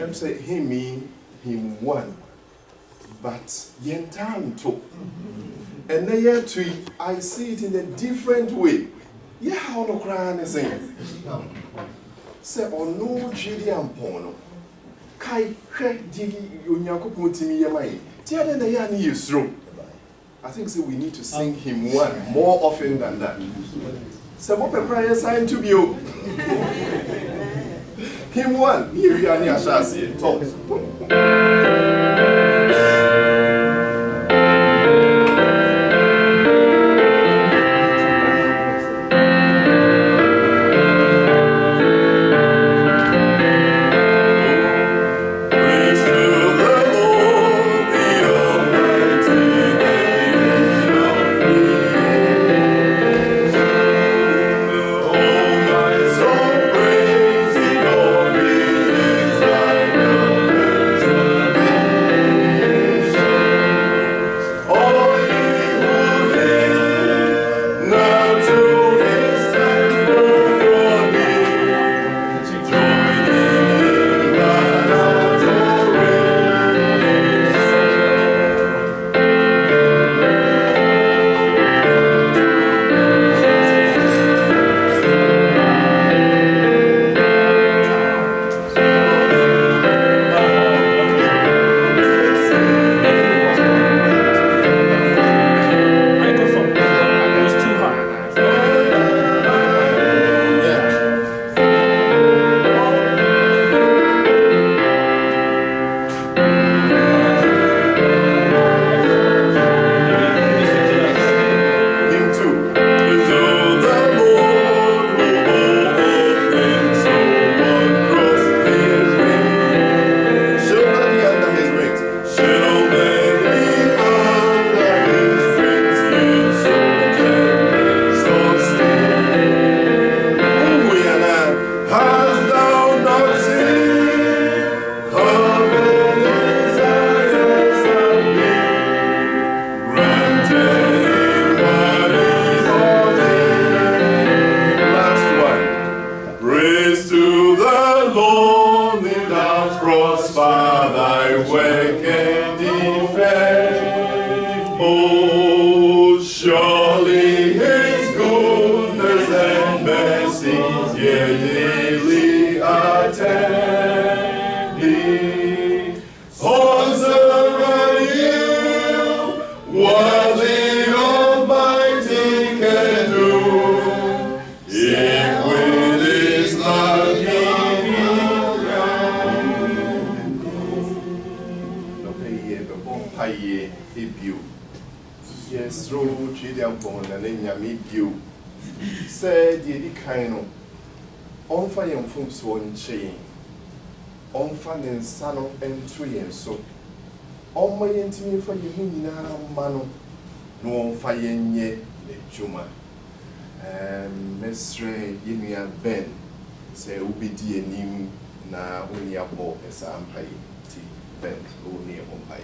I'm saying him me, him one, but yen time too. And then yet too, I see it in a different way. Yeah, how no crying is saying. Say on no chili and porno. Kai digi unyaku to me yamai. Tia than the yan is true. I think so we need to sing him one more often than that. So what a prayer sign to you. Him one, here we are near Shasi. Talk. Sano and 3 and so. On my intimate for you, Mano, no fire ye, the Juma. Mestre, Yinia Ben, say, Ubidi and you now only a ball as I'm pay, Ben, only a bombay.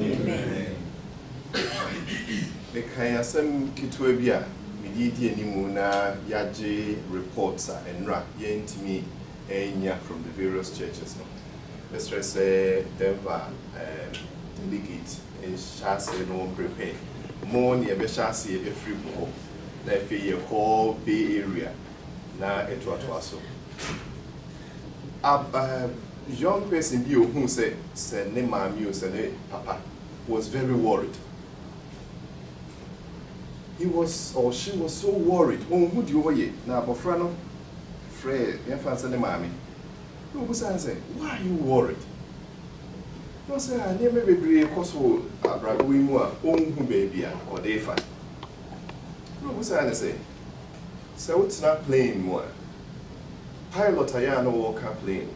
Amen. The kind of some kitwebia, Medidi Nimuna, Yaji reports and Ra, Yentimi, Enya from the various churches. Let's just say Denver, delegate, and Shasi no prepare. More near Beshasi, a free book. If you call Bay Area, now it was so. Young person who said, Mami, said, Papa, was very worried. He was or she was so worried. Oh, who do you weigh? Now, Bofrano, Fred, your fancy Mammy. No, was I say, why are you worried? No, sir, I never be a coso, a braguimua, own baby, or they fight. No, was I say? So it's not playing more. Pilot, I no walker playing.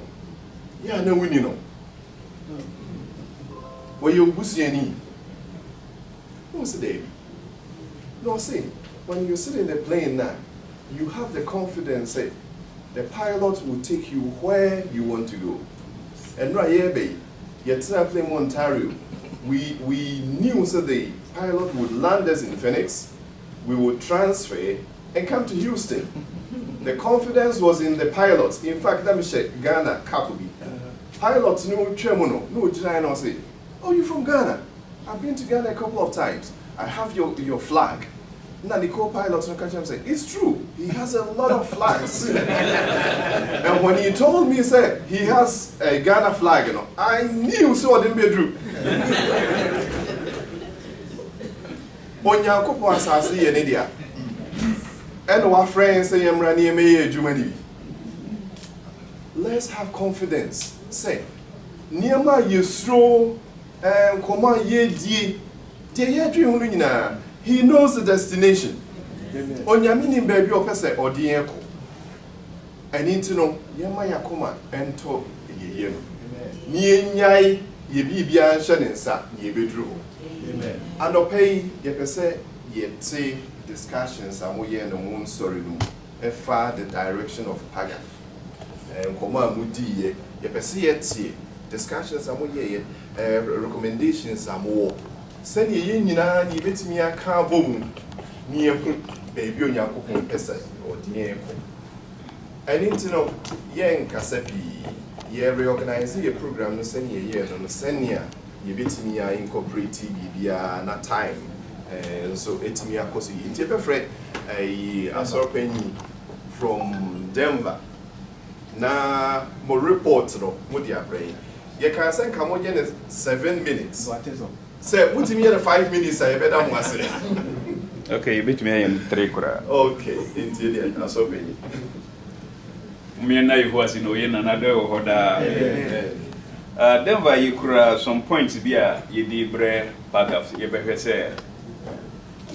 Yeah, no winning. No. Were you bussy any? What's the day? No, see, when you sit in the plane now, you have the confidence that the pilot will take you where you want to go. And right here, baby, you're traveling Ontario. We knew that the pilot would land us in Phoenix, we would transfer and come to Houston. The confidence was in the pilots. In fact, let me check Ghana, Kapubi. Pilots no Chemono, no China say, oh, you're from Ghana. I've been to Ghana a couple of times. I have your flag. Now the co-pilot say, it's true. He has a lot of flags. And when he told me, say he has a Ghana flag, you know, I knew so I didn't be true. Onyankopo asasi ye India. And our friends say Emrani me Jumani. Let's have confidence. Say, Niama Yusro and Koma ye di. He knows the destination. Onyamini baby or pese or dieko. And into no Yama Yakoma and to ye. Ni nyai ye bibia shanensa ye bedru. And opay ye pese ye te discussions and we no moon story room. Far the direction of PaGAF. And Koma Mudi ye pese ye te discussions and we recommendations and more. Send ye nina ni betimi aka bom ni eku baby onyankopon pesa or die eku eni no ye nkasa pi ye reorganize your program no send ye no send ya ye betimi ya incorporate bibia na time so etimi akoso ye nti be friend asorpenyi from Denver na mo report no mo dia brain ye can send come on 7 minutes. What is up? Say, put me in 5 minutes, I better was it. Okay, you beat me in 3 kura. Okay, indeed, that's okay. Me and I was in another order. Denver, you could some points be a ye did bread PaGAF, you better say.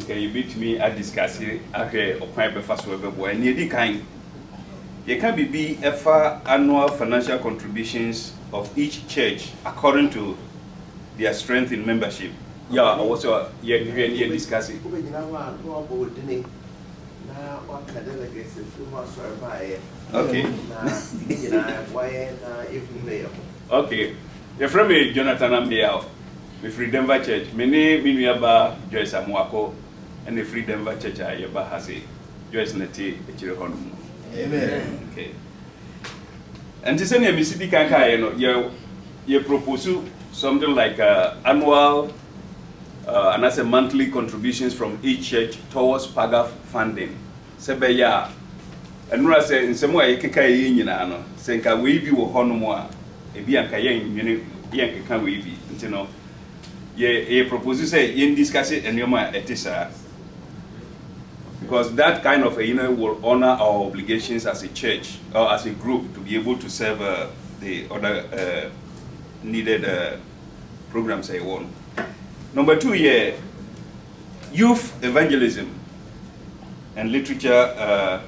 Okay, you beat me at discussing, okay, or pipe fast web boy, and you kind. You can be FA annual financial contributions of each church according to their strength in membership. Yeah, also you're discussing. Okay. Okay. You're from me, Jonathan Ambiao, the Free Denver Church. Many Minuaba, Joyce Amuako, and the Free Denver Church, Ayaba Hasi, Joyce Neti, Echirokonum. Amen. Okay. And to send a Mississippi Kanka, you propose something like annual and as a monthly contributions from each church towards PaGAF funding. Sebeya, and I say in some way, Kaka no, Senka we be Honomoa, a Bianca Yanka we be, you know. Ye proposes in discuss it and Yoma etisa. Because that kind of will honor our obligations as a church or as a group to be able to serve the other needed programs I want. Number 2, youth evangelism and literature,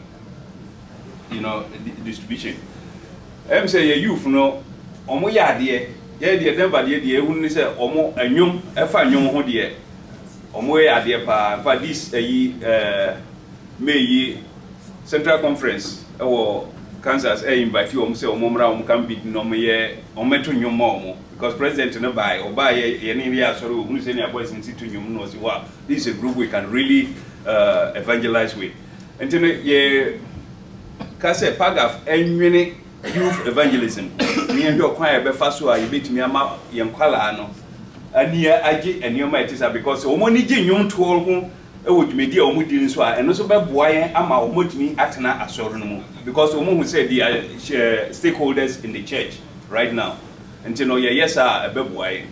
distribution. I'm saying youth, no, omo ya de, Denver de, wouldn't say omo enyum, efa nyum ho de, omo ya de pa. For this May Central Conference or Kansas invite you say omomra can be no me ometo nyumo because president no buy or buy any sorry who say near boys in situ nyum no say wow, this is a group we can really evangelize with. And then ye kase PaGAF enwene youth evangelism me and your choir be faso a yebetimi ama yenkwala no ania age enioma etisa because omoni je nyum to ho ewodumedi a omudi nso a eno so beboa yen ama omotumi atena asoro no mu because omo who said they are stakeholders in the church right now and you know yes a beboa yen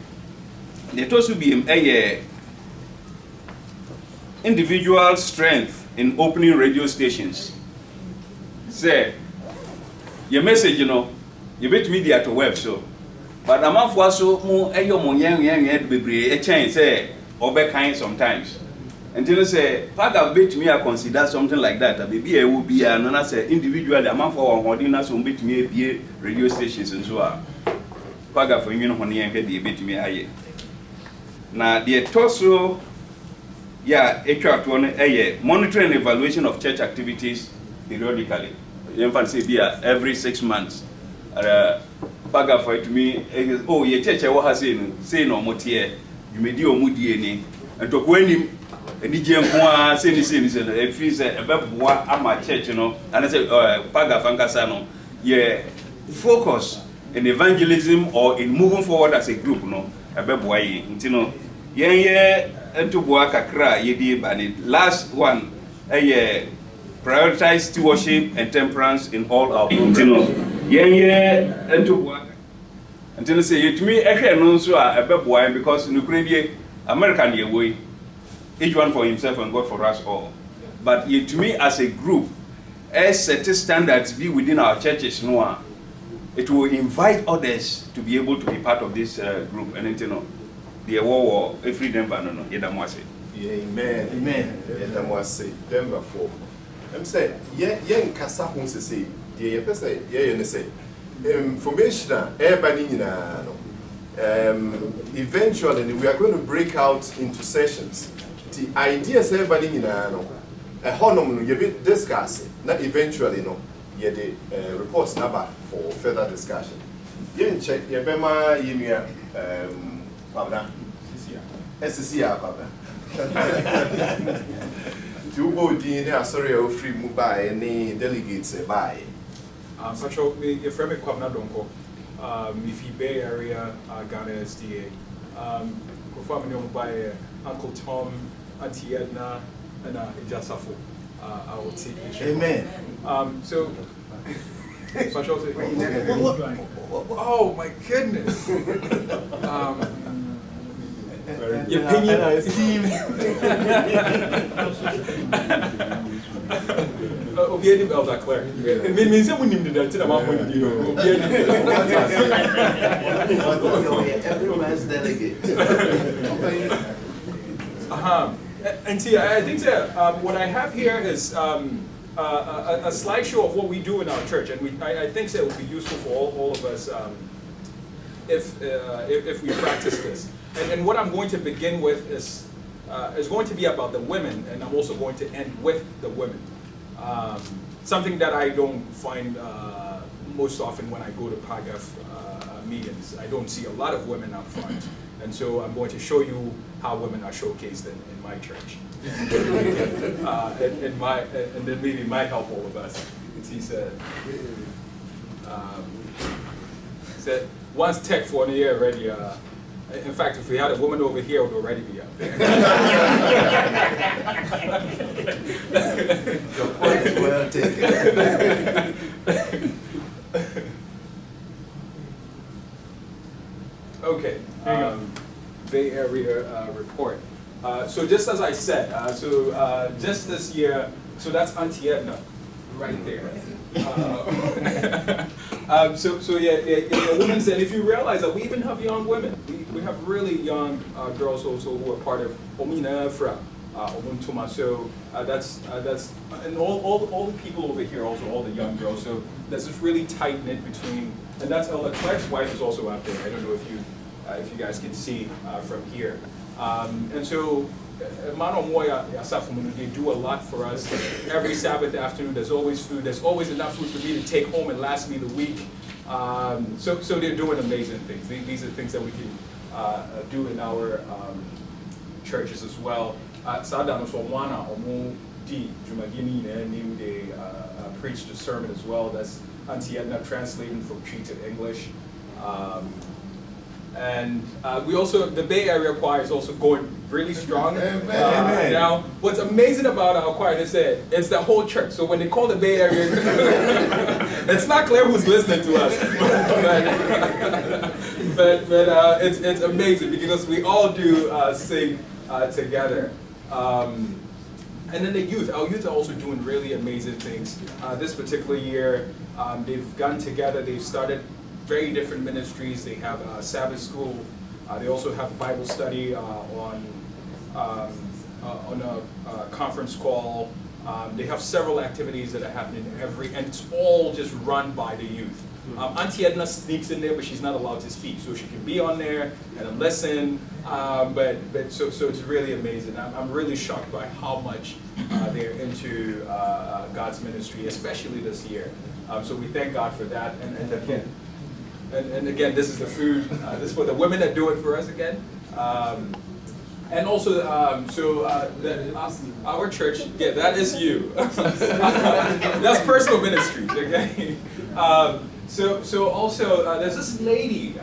the to so be individual strength in opening radio stations. Say your message, you know, you bet media to web so. But a month was so more young bebre a change say or kind sometimes. Until you say PaGAF bet me I consider something like that. A baby will be another say individually a month for one dinner so bet me a radio stations and so on. PaGAF for you know when you bet me aye. Now the torso yeah, monitoring and evaluation of church activities periodically. You can say every 6 months. PaGAF for it to me, oh, your church I say no more here. You may do mudi and to when him and DJ say if he's about what am my church, you know, and I say PaGAF and Casano, yeah, focus in evangelism or in moving forward as a group, no, about why, you know, yeah. Into Boakakra, Yedi Bani. Last one, prioritize stewardship and temperance in all our programs. Yeah, into Boak. Until say it to me, actually, no, so a beboy because in Ukraine, American ye way, each one for himself and God for us all. But yet to me, as a group, as set standards be within our churches, no, it will invite others to be able to be part of this group and you know. The war every Denver no yedamwase. Amen. Amen. Yedamwase Denver 4. I'm say yen kasa ho sese the ye pese ye ne say information everybody nyina no eventually we are going to break out into sessions. The idea is everybody nyina no honom no ye be discuss na eventually no ye the reports number for further discussion. Yen check ye be ma yemia Pabda. SCCR Pabda. You go in sorry of free Mubai any delegates by. Such a friend of Kwabna Donko, Mifi Bay Area, Ghana SDA. Family by Uncle Tom, Auntie Edna, and Ijasafo. I will take it. Amen. So oh my goodness. Your opinion Obiedi Belda Claire. It means that we need to everyone's delegate. And see, I think that what I have here is a slideshow of what we do in our church, and I think that it would be useful for all of us if we practice this. And what I'm going to begin with is going to be about the women, and I'm also going to end with the women. Something that I don't find most often when I go to PaGAF meetings. I don't see a lot of women up front, and so I'm going to show you how women are showcased in my church. And then maybe might help all of us. He said, once tech for a year already. In fact, if we had a woman over here, it would already be up there. Your point is well taken. Okay, Bay Area report. So just as I said, just this year, so that's Auntie Edna, right there. So yeah, women said, if you realize that we even have young women, we have really young girls also who are part of Omina Fra, Omuntuma. So that's and all the people over here also, all the young girls. So there's this really tight knit between, and that's Elder Clark's wife is also out there. I don't know if you guys can see from here. And so they do a lot for us. Every Sabbath afternoon, there's always food. There's always enough food for me to take home and last me the week. So they're doing amazing things. These are things that we can do in our churches as well. They preached a sermon as well. That's Auntie Edna translating from Tree to English. And we also, the Bay Area choir is also going really strong. Now, what's amazing about our choir is that it's the whole church. So when they call the Bay Area, it's not clear who's listening to us. but it's amazing because we all do sing together. And then the youth, our youth are also doing really amazing things. This particular year, they've gotten together, they've started very different ministries. They have Sabbath school. They also have Bible study on a conference call. They have several activities that are happening and it's all just run by the youth. Auntie Edna sneaks in there, but she's not allowed to speak, so she can be on there and listen. So it's really amazing. I'm really shocked by how much they're into God's ministry, especially this year. So we thank God for that. And again, this is the food. This is for the women that do it for us again. And also, our church, yeah, that is you. That's personal ministry, okay? So also, there's this lady,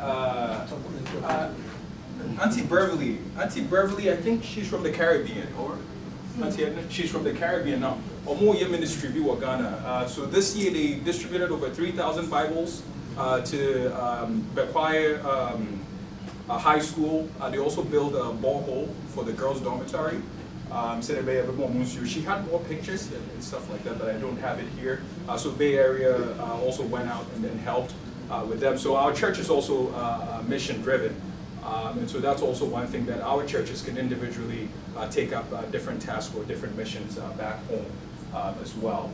Auntie Beverly. Auntie Beverly, I think she's from the Caribbean, or Auntie Edna, she's from the Caribbean now. Omoye Ministry, Ghana. So this year they distributed over 3,000 Bibles to Bequia High School. They also built a borehole for the girls' dormitory. She had more pictures and stuff like that, but I don't have it here. So Bay Area also went out and then helped with them. So our church is also mission driven. And so that's also one thing that our churches can individually take up different tasks or different missions back home as well.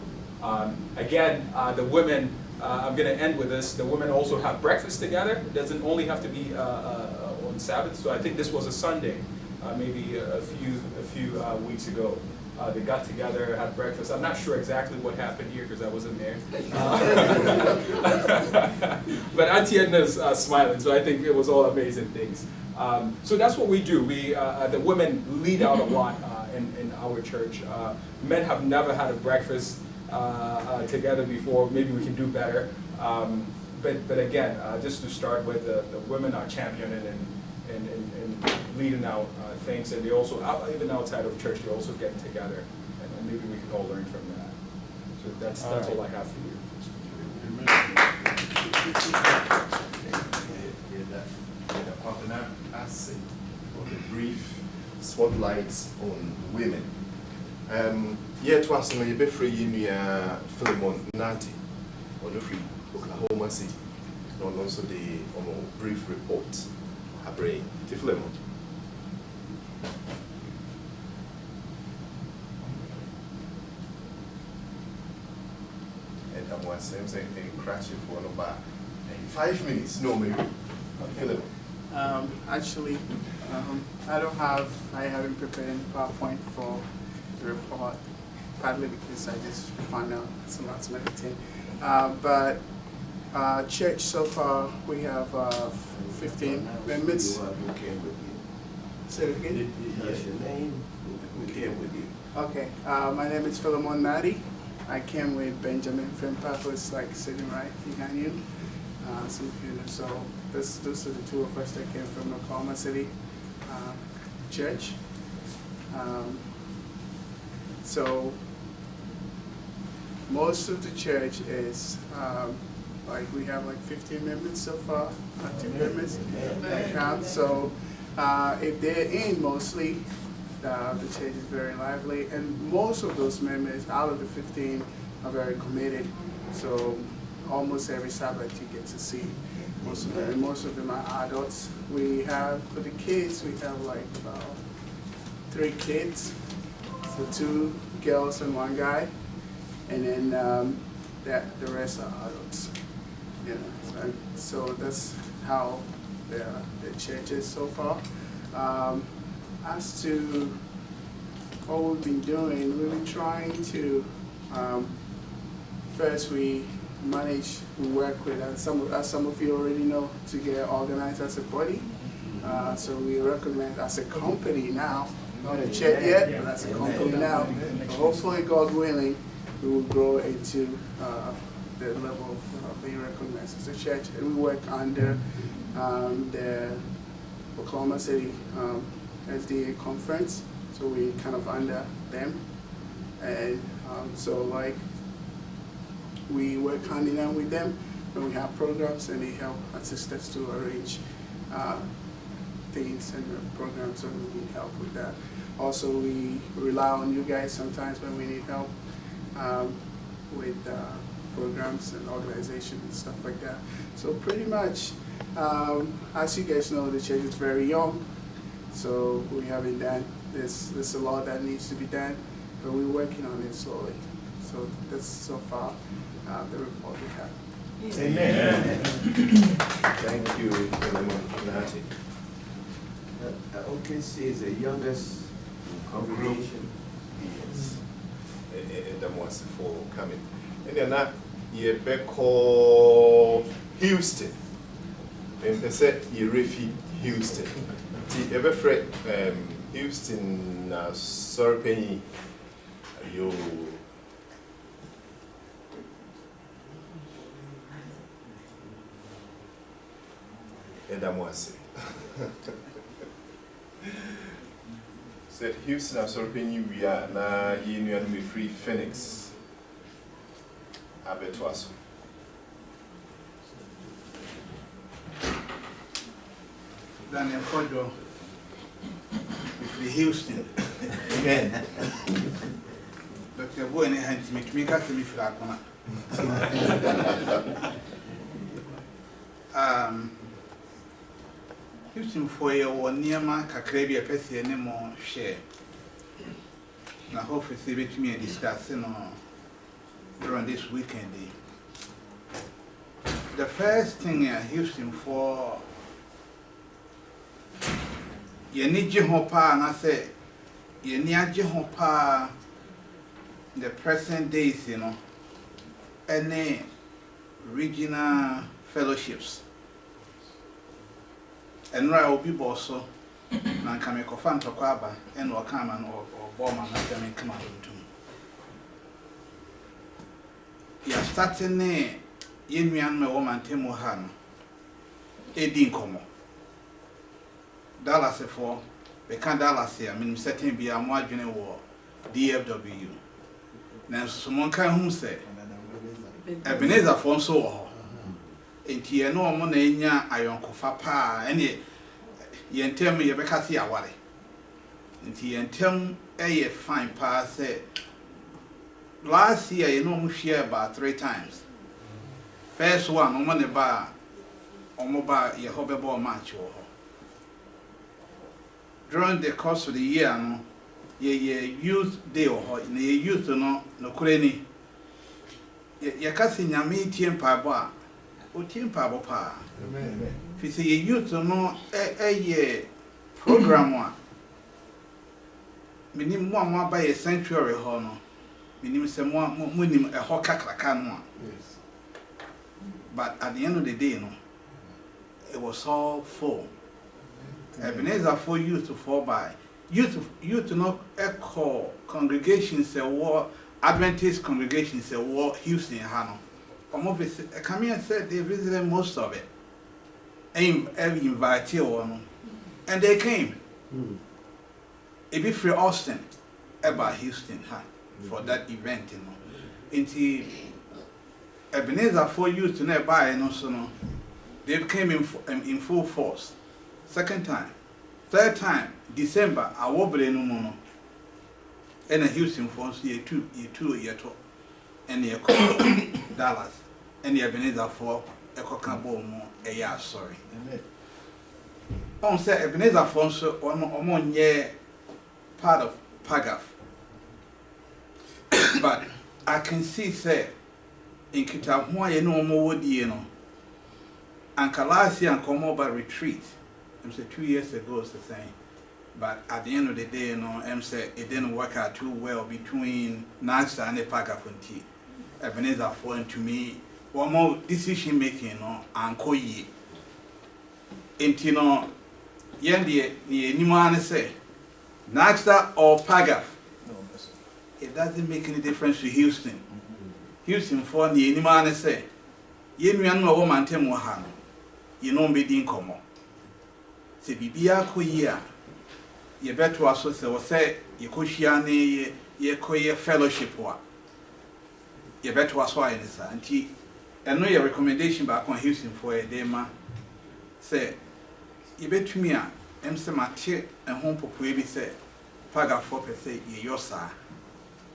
Again, the women, I'm going to end with this. The women also have breakfast together. It doesn't only have to be on Sabbath. So I think this was a Sunday, maybe a few weeks ago. They got together, had breakfast. I'm not sure exactly what happened here because I wasn't there. But Auntie Edna's smiling, so I think it was all amazing things. So that's what we do. We, the women lead out a lot in our church. Men have never had a breakfast together before. Maybe we can do better. But again, just to start with, the women are championing and leading out things, and they also, even outside of church, they're also getting together, and maybe we can all learn from that. So that's all I have for you. For the brief spotlights on women. To us, you be free in Philemon Nati, on the free Oklahoma City, and also the brief report. Abre, Philemon. And I'm one saying crash you for about 5 minutes. No, maybe. Philemon. Actually, I haven't prepared any PowerPoint for the report, partly because I just found out some last minute thing. But church so far, we have 15 members. Say it again? Yes, your name. Who came with you? Okay, my name is Philemon Nadi. I came with Benjamin Fimpa, who's like sitting right behind you. Some of you know. So those are the two of us that came from Oklahoma City church. So most of the church is we have like 15 members so far, active members that count. So if they're in mostly, the church is very lively, and most of those members out of the 15 are very committed. So almost every Sabbath you get to see most of them. And most of them are adults. We have, for the kids, we have like about 3 kids, so 2 girls and 1 guy, and then the rest are adults. You know, so that's how the church is so far. As to what we've been doing, we've been trying to, first we work with, as some of you already know, to get organized as a body. So we recognize as a company now, not a church yet, but as a company now. Hopefully, God willing, we will grow into the level of being recognized as a church. And we work under the Oklahoma City SDA conference, so we kind of under them. And so like, we work hand in hand with them when we have programs, and they help assist us to arrange things and programs, so we need help with that. Also, we rely on you guys sometimes when we need help with programs and organization and stuff like that. So pretty much, as you guys know, the church is very young, so we haven't done this. There's a lot that needs to be done, but we're working on it slowly. So that's so far the report we have. Amen. Thank you, Nati. OKC is the youngest congregation. Yes. And that was for coming. And then that you call Houston. And they said you refi Houston. The ever fret Houston sorry penny you. And that was said Houston I'm sorry penny we are now you and me free Phoenix. I bet was. Daniel Kojo, with Houston. Amen. Dr. Boy, and hands me to make us me flat. Houston for you or near my Cacravia Pessi and more share. I hope it's with me discussing during this weekend. The first thing Houston for you need Jehopa, and I say you need Jehopa the present days, any regional fellowships. And right will be also, and can make a fan to Quaba and or come or bomb and let them come out to me. You're starting there, Yemian, my woman, Timo Han, Edin Como. Dallas for we can't Dallas here, I mean, setting be a more general war, DFW. Now, someone can whom say, Ebenezer for so. And you know, money, I uncle Fapa, and ye tell me, Rebecca, see a worry. And he and tell me, a fine pass said, last year, you know, share about 3 times. First one, on money bar, or mobile, your hobby ball match or during the course of the year, ye youth day or in the youth, no Kureni. Ye casting your meeting pa bar. Team Pabo Pa. If you say you used to know a program one, minimum one by a sanctuary honor, minimum some one minimum a hawk can one. But at the end of the day, it was all full. Ebenezer for youth to fall by. Youth to not echo congregations a war, Adventist congregations a war, Houston Hano. Come here and said they visited most of it. And invited one. And they came. It be free Austin about Houston for that event, Into Ebenezer for you to nearby and also they came in full force. Second time. Third time, December, I will be no more. And a Houston for year 2 year and the Dallas and the Ebenezer for a cockabo more a year, sorry. On say Ebenezer for so one year part of PaGAF. But I can see, say, in Kita, why you know more wood, and Kalasi and come over retreat. I'm say 2 years ago, the same. But at the end of the day, M said it didn't work out too well between NAGSA and the PaGAF. Ebenezer falling to me, one more decision making, and Koyi. And yendi ni man say, NAGSA or PaGAF. It doesn't make any difference to Houston. Houston for ni man say, Yen no woman temo han, you know me din komo. Se bibia Koyi. You better also say, you cushiane, ye koye fellowship. You better also in this. And know your recommendation back on Houston for a day, man. Say, you bet me, MC Mathieu and home for baby say, PaGAF for per se, your sir.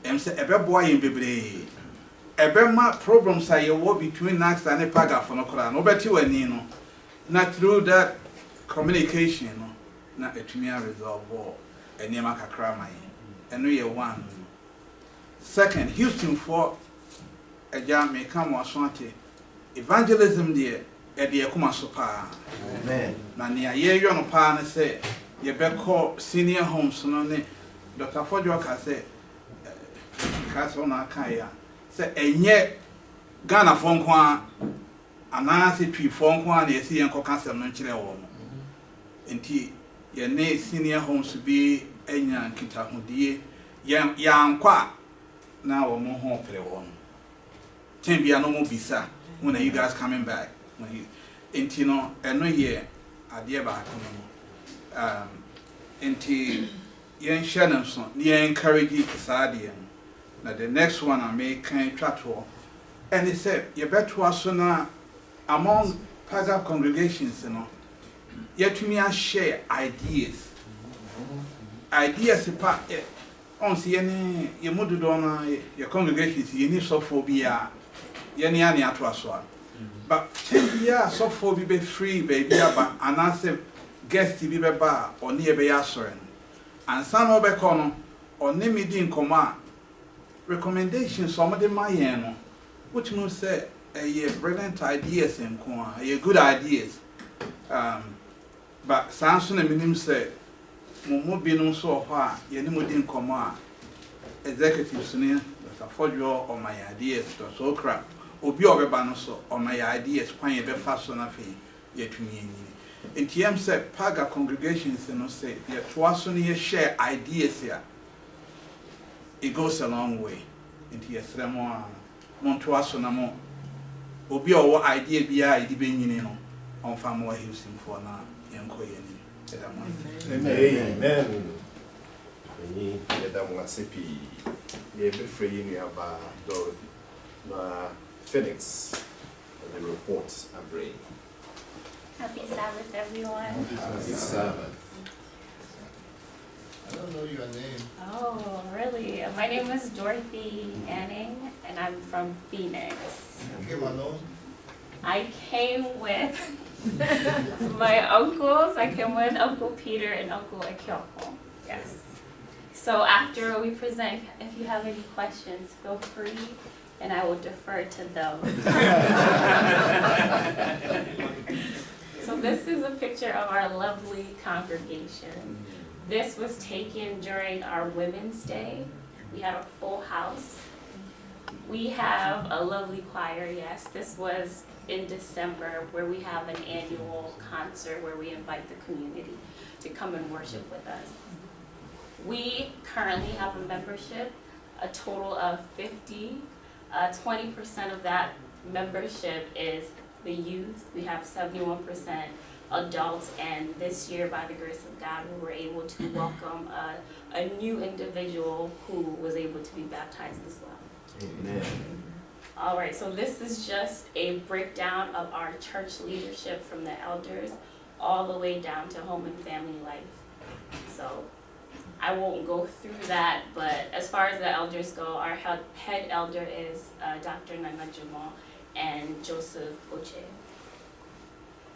MC a boy in Bibre. A bema problems are your war between NAGSA and a PaGAF for no crowd. No better when you know. Not through that communication, not a tumia resolve war, and Yamaka Krama, and we are one. Second, Houston for a jam may come or swanty. Evangelism, dear, a dear Kuma Sopa. Amen. Nania, ye young partner say, ye better call senior homes, no, Dr. Fodjoka say, Casona Kaya, say, and yet Ghana phone quan, and I say, tree phone quan, ye see, and Cocastle, no chile woman. And tea. Your name senior homes to be a young Kitahudi, young qua now or more home for the one. Can be a normal visa when you guys coming back. When you intino and no year a dear back. Into young Shannonson, near encourage you to now the next one I make kind tratwell. And he said, you better was sooner among PaGAF congregations, Yet to me, I share ideas. Ideas apart. On see any your mother donor, your congregations, you need sophobia, any atwaswa. But 10 years sophobia be free, baby, but an answer guest to be bar or near Bayasoran. And some of Becono or Nimidin command. Recommendations, some of them my which must say a brilliant ideas and a good ideas. But Samson and Minim said, Momo Bino so far, Yenimudin Command, executive senior, Dr. Fodjo or my ideas, so crap, or be over Banoso or my ideas, quite a bit faster than yet to me. And TM said, PaGAF congregations and say, yet twice only share ideas here. It goes a long way. And yes, Ramon Montuasonamo, or be our idea be I depending on Family Houston for now. Amen. Ni yɛda mo ase pii yɛbɛfrɛ yi nuaba Dorothy na Phoenix and the reports are bringing. Happy Sabbath, everyone. Happy Sabbath. I don't know your name. Oh, really? My name is Dorothy Anning, and I'm from Phoenix. Okay, Manon. I came with my uncles. I came with Uncle Peter and Uncle Ekyoko. Yes. So after we present, if you have any questions, feel free, and I will defer to them. So this is a picture of our lovely congregation. This was taken during our Women's Day. We had a full house. We have a lovely choir, yes. This was in December, where we have an annual concert where we invite the community to come and worship with us. We currently have a membership, a total of 50. 20% of that membership is the youth. We have 71% adults, and this year, by the grace of God, we were able to welcome a new individual who was able to be baptized as well. Amen. All right, so this is just a breakdown of our church leadership from the elders all the way down to home and family life. So I won't go through that, but as far as the elders go, our head elder is Dr. Nana Jamal and Joseph Oche.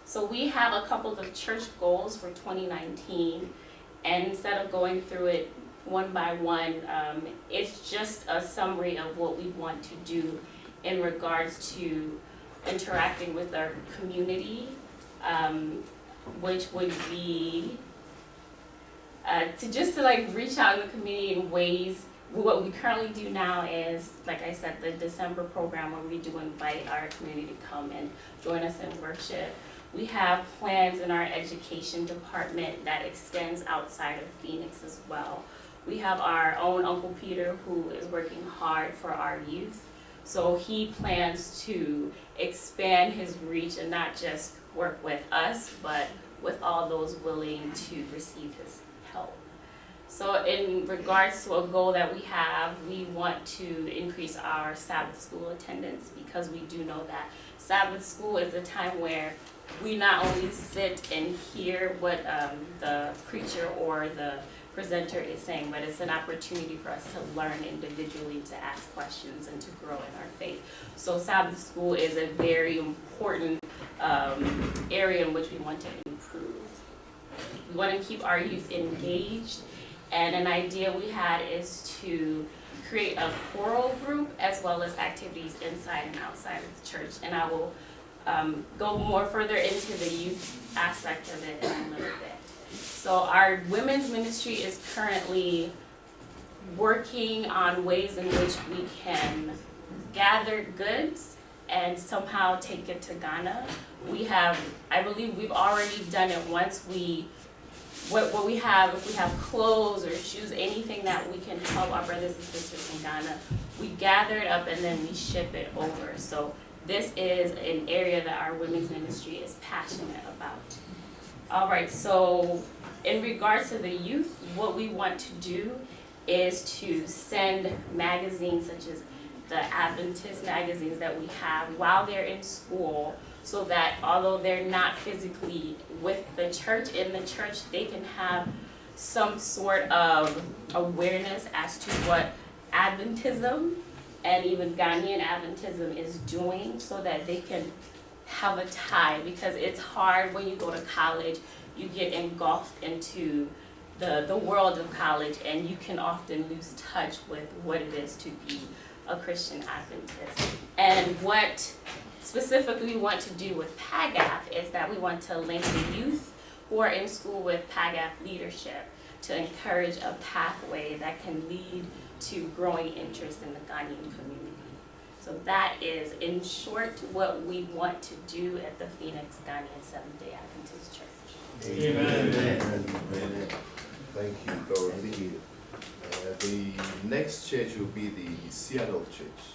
So we have a couple of church goals for 2019, and instead of going through it one by one, it's just a summary of what we want to do in regards to interacting with our community, which would be to like reach out in the community in ways. What we currently do now is, like I said, the December program where we do invite our community to come and join us in worship. We have plans in our education department that extends outside of Phoenix as well. We have our own Uncle Peter who is working hard for our youth. So he plans to expand his reach and not just work with us, but with all those willing to receive his help. So in regards to a goal that we have, we want to increase our Sabbath school attendance because we do know that Sabbath school is a time where we not only sit and hear what the preacher or the presenter is saying, but it's an opportunity for us to learn individually, to ask questions, and to grow in our faith. So Sabbath school is a very important area in which we want to improve. We want to keep our youth engaged, and an idea we had is to create a choral group as well as activities inside and outside of the church. And I will go more further into the youth aspect of it in a little bit. So our women's ministry is currently working on ways in which we can gather goods and somehow take it to Ghana. We have, I believe we've already done it once. What we have, if we have clothes or shoes, anything that we can help our brothers and sisters in Ghana, we gather it up and then we ship it over. So this is an area that our women's ministry is passionate about. All right, so in regards to the youth, what we want to do is to send magazines such as the Adventist magazines that we have while they're in school, so that although they're not physically with the church, in the church, they can have some sort of awareness as to what Adventism and even Ghanaian Adventism is doing, so that they can have a tie, because it's hard when you go to college, you get engulfed into the world of college, and you can often lose touch with what it is to be a Christian Adventist. And what specifically we want to do with PaGAF is that we want to link the youth who are in school with PaGAF leadership to encourage a pathway that can lead to growing interest in the Ghanaian community. So that is, in short, what we want to do at the Phoenix Ghanaian Seventh-day Adventist Church. Amen. Amen. Thank you, Dorothy. The next church will be the Seattle Church.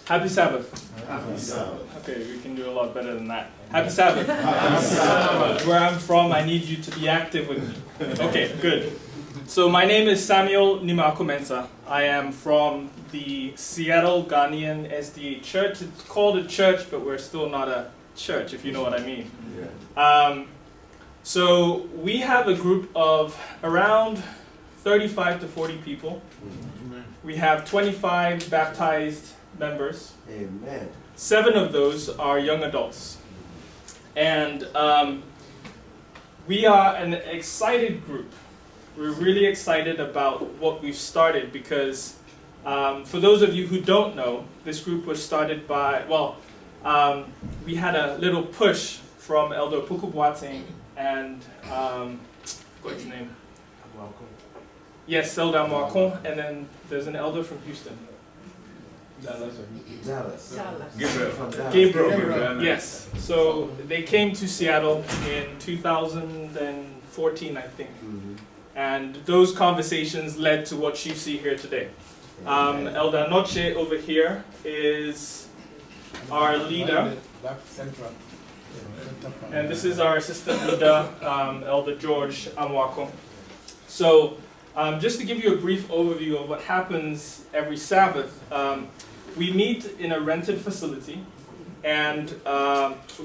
Happy Sabbath. Happy Sabbath. Okay, we can do a lot better than that. Happy Sabbath. Happy Sabbath. Where I'm from, I need you to be active with me. Okay, good. So my name is Samuel Nimako-Mensah. I am from the Seattle Ghanaian SDA Church. It's called a church, but we're still not a church, if you know what I mean. Yeah. So we have a group of around 35 to 40 people. We have 25 baptized members. Amen. 7 of those are young adults. And we are an excited group. We're really excited about what we've started because for those of you who don't know, this group was started by, we had a little push from Elder Puku Boateng and, what's his name? Yes, Elder Amoakon, and then there's an elder from Houston. Dallas. Gabriel. Yes. So they came to Seattle in 2014, I think. Mm-hmm. And those conversations led to what you see here today. Elder Noche over here is our leader. And this is our assistant leader, Elder George Amoakon. So just to give you a brief overview of what happens every Sabbath, we meet in a rented facility, and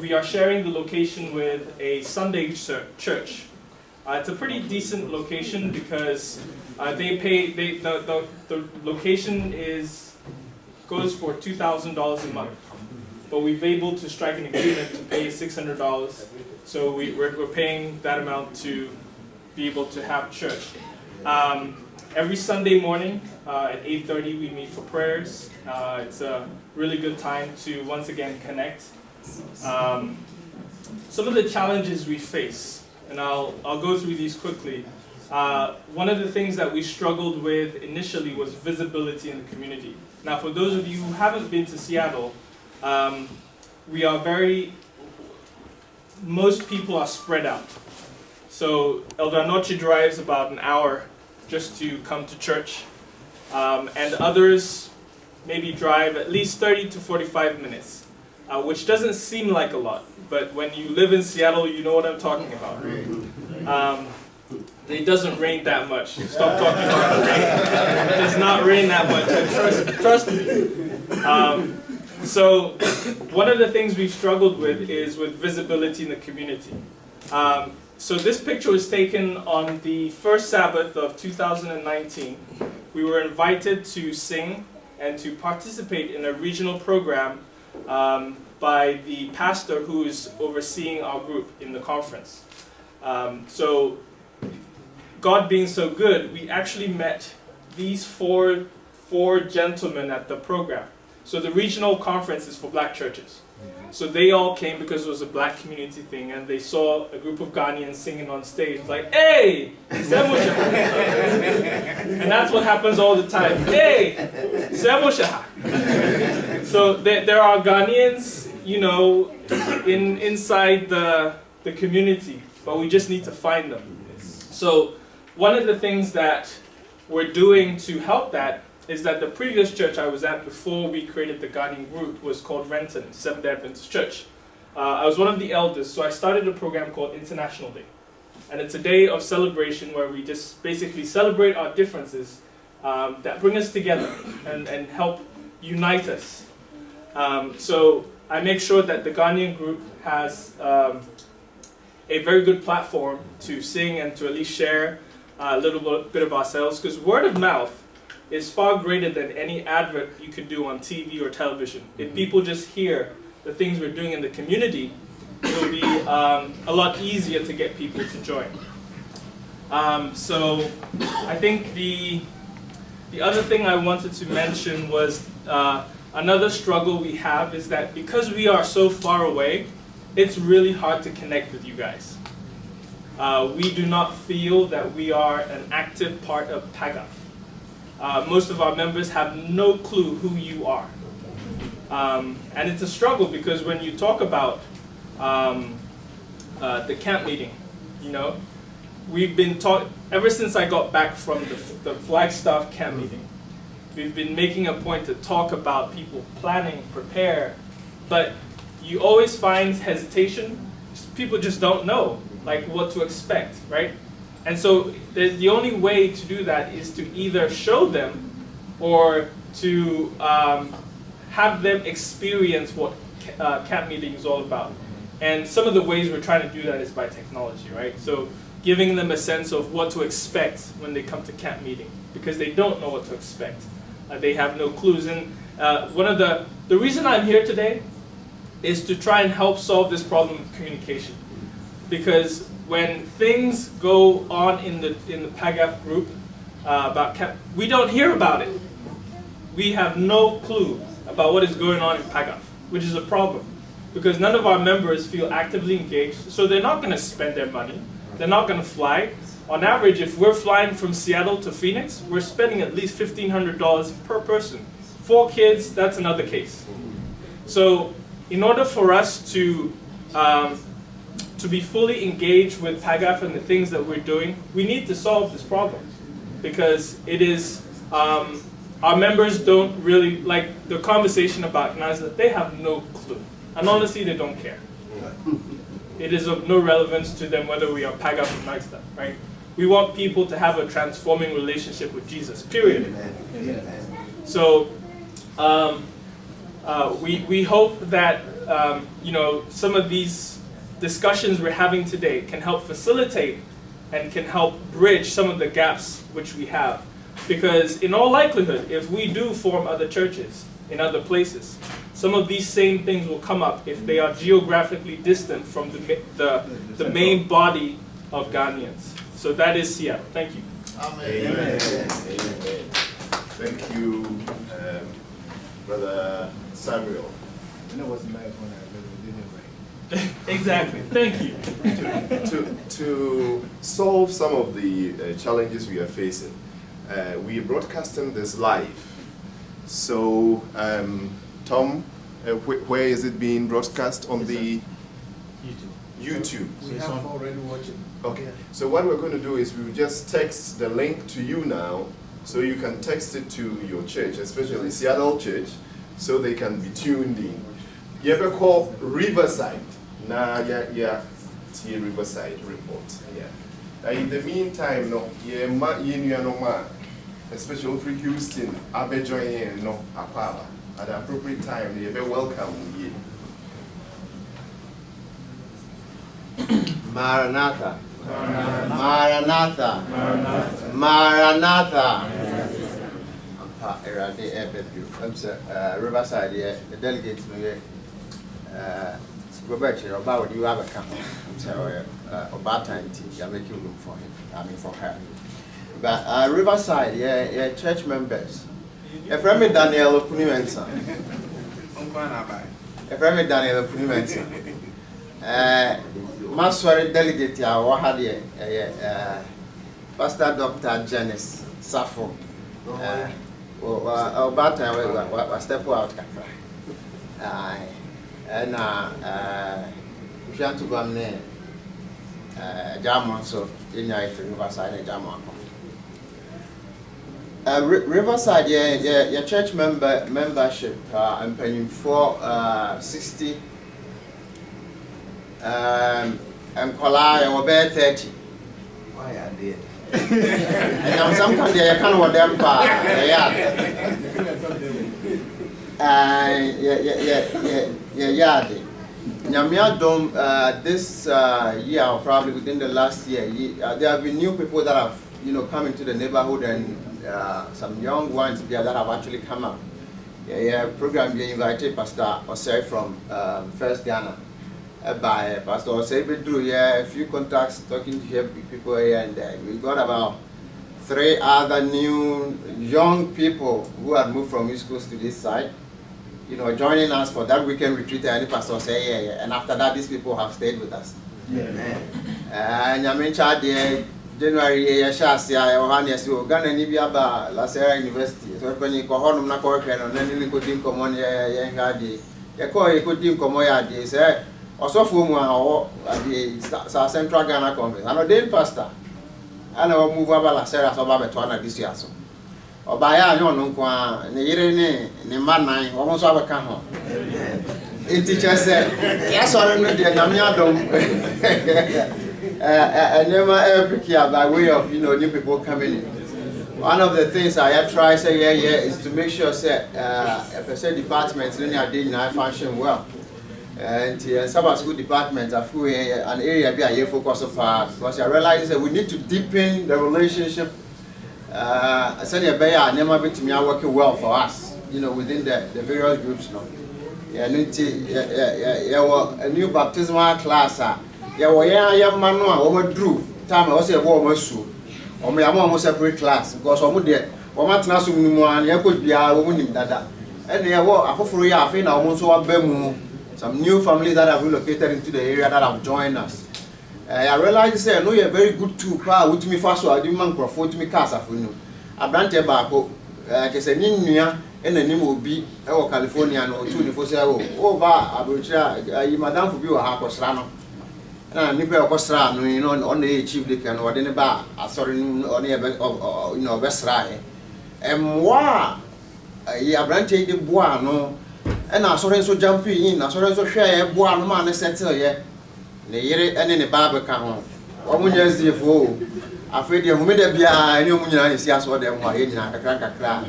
we are sharing the location with a Sunday church. It's a pretty decent location because the location goes for $2,000 a month, but we've been able to strike an agreement to pay $600, so we're paying that amount to be able to have church. every Sunday morning at 8:30 we meet for prayers. It's a really good time to once again connect. Some of the challenges we face, and I'll go through these quickly. One of the things that we struggled with initially was visibility in the community. Now, for those of you who haven't been to Seattle, most people are spread out. So El Noche drives about an hour just to come to church, and others maybe drive at least 30 to 45 minutes, which doesn't seem like a lot, but when you live in Seattle, you know what I'm talking about. It doesn't rain that much. Stop talking about the rain. It does not rain that much, trust me. So one of the things we've struggled with is with visibility in the community. So this picture was taken on the first Sabbath of 2019. We were invited to sing and to participate in a regional program by the pastor who is overseeing our group in the conference. So God being so good, we actually met these four gentlemen at the program. So the regional conference is for black churches. So they all came because it was a black community thing, and they saw a group of Ghanaians singing on stage, like, hey, Semusha. And that's what happens all the time. Hey, Semusha. So there are Ghanaians, you know, inside the community, but we just need to find them. So one of the things that we're doing to help that is that the previous church I was at before we created the Ghanaian group was called Renton, Seventh-day Adventist Church. I was one of the elders, so I started a program called International Day. And it's a day of celebration where we just basically celebrate our differences that bring us together and help unite us. So I make sure that the Ghanaian group has a very good platform to sing and to at least share a little bit of ourselves, because word of mouth is far greater than any advert you could do on TV or television. If people just hear the things we're doing in the community, it'll be a lot easier to get people to join. So I think the other thing I wanted to mention was another struggle we have is that because we are so far away, it's really hard to connect with you guys. We do not feel that we are an active part of PaGAF. Most of our members have no clue who you are. And it's a struggle because when you talk about the camp meeting, you know, we've been taught, ever since I got back from the Flagstaff camp meeting, we've been making a point to talk about people planning, prepare, but you always find hesitation. People just don't know like what to expect, right? And so the only way to do that is to either show them or to have them experience what camp meeting is all about. And some of the ways we're trying to do that is by technology, right? So giving them a sense of what to expect when they come to camp meeting, because they don't know what to expect. They have no clues. And one of the reason I'm here today is to try and help solve this problem of communication. Because when things go on in the PaGAF group about camp, we don't hear about it. We have no clue about what is going on in PaGAF, which is a problem. Because none of our members feel actively engaged, so they're not going to spend their money. They're not going to fly. On average, if we're flying from Seattle to Phoenix, we're spending at least $1,500 per person. 4 kids, that's another case. So in order for us to be fully engaged with PaGAF and the things that we're doing, we need to solve this problem. Because it is, our members don't really, like the conversation about Nazareth, they have no clue. And honestly, they don't care. It is of no relevance to them whether we are PaGAF or Nightstep, right? We want people to have a transforming relationship with Jesus, period. Amen. So we hope that you know, some of these discussions we're having today can help facilitate and can help bridge some of the gaps which we have. Because in all likelihood, if we do form other churches in other places, some of these same things will come up if they are geographically distant from the main body of Ghanaians. So that is Seattle. Thank you. Amen. Amen. Thank you, Brother Samuel. And it was nice when I didn't rain. Exactly. Thank you. To solve some of the challenges we are facing, we are broadcasting this live. So, Tom, where is it being broadcast? On the YouTube. We have already watching. Okay. So what we're going to do is we will just text the link to you now, so you can text it to your church, especially Seattle Church, so they can be tuned in. You ever call Riverside? Nah, yeah, Riverside report. Yeah. In the meantime, no, especially for Houston, I'll be joining no Aquaba at the appropriate time. You're very welcome. Yeah. Maranatha. Maranatha. Maranatha. Riverside, the delegates, Robert, about you have a come. About time, you're making room for him. I mean, for her. But Riverside, yeah, church members. A friend with Daniel Punimensa. A friend with Daniel Punimensa. Maswari delegate ya wahadi Pastor Dr. Janice Safo. About time we step out kakra. And if you want to go near Jamon, so in Riverside and Jamon. Riverside, your church membership, I'm paying for 60. And Kola and Obey 30. Why I did? And I'm some kind of I can't want them yeah. Nyamia Dom, this year, or probably within the last year, there have been new people that have, come into the neighborhood, and some young ones there that have actually come up. Program we invited Pastor Osei from First Ghana. By Pastor Osei drew a few contacts talking to people here and there. We got about 3 other new young people who had moved from East Coast to this side, joining us for that weekend retreat. And Pastor Osei, and after that, these people have stayed with us. Amen. And I mentioned January, Ghana, Ghana, Nibiaba, La Sierra University. So when you go home, na correct, and then you could think of money, you could think of money, say. Also, for the Central Ghana Conference, I'm a day pastor. I know move over La Sierra Soba this year. So, or by a young one, the man, almost have a car. The teacher said, yes, I don't know the Namiadom. I never ever pick up by way of new people coming in. One of the things I have tried say is to make sure that FSA departments in I function well. And some of school departments are full an area be a focus of because I realize that we need to deepen the relationship. Senior Bayer never been to me working well for us, within the various groups. A new baptismal class. Young man, over drew time I was a war muscle. Or me almost separate class because I'm there. Or my class you could be a woman that. And they were a full year, I think I almost want some new families that have relocated into the area that have joined us. I realized say, no, you're very good too. With me first, I didn't man profit me casa for you. I branch back. I say, Ninia, and the name will be California or 24 oh, Madame for you a Haposrano. And Nipper Costra, on the chief they can or the bar, sorry, on West Rai. And why? I branch the bois, no. And I saw so jumping in, I saw so share one man settle ye. The year and in the barber 1 year's the fool. I feel the woman be a new moon, see us what them were in a crack,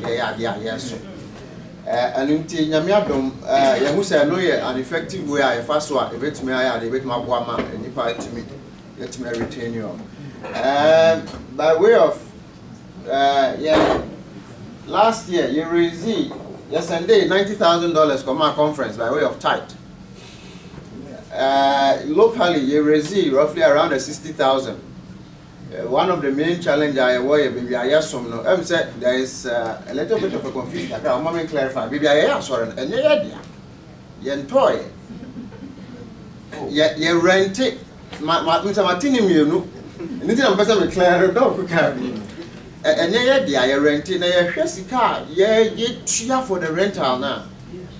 yes. And in Yamiadum, Yamusa, no, an effective way I first one, a bit me, I debate my woman, and if I to me, let me retain you. By way of, last year, you received. Yes, and they $90,000 from our conference by way of tithe. Locally, you receive roughly around 60,000. one of the main challenges I worry baby I some no say there is a little bit of a confusion. I want to clarify. Baby I sorry and you toy. You rent it. My tini mienu. Anything I'm better to clear dog carry. And you rent it. You share sika. You cheer for the rental now.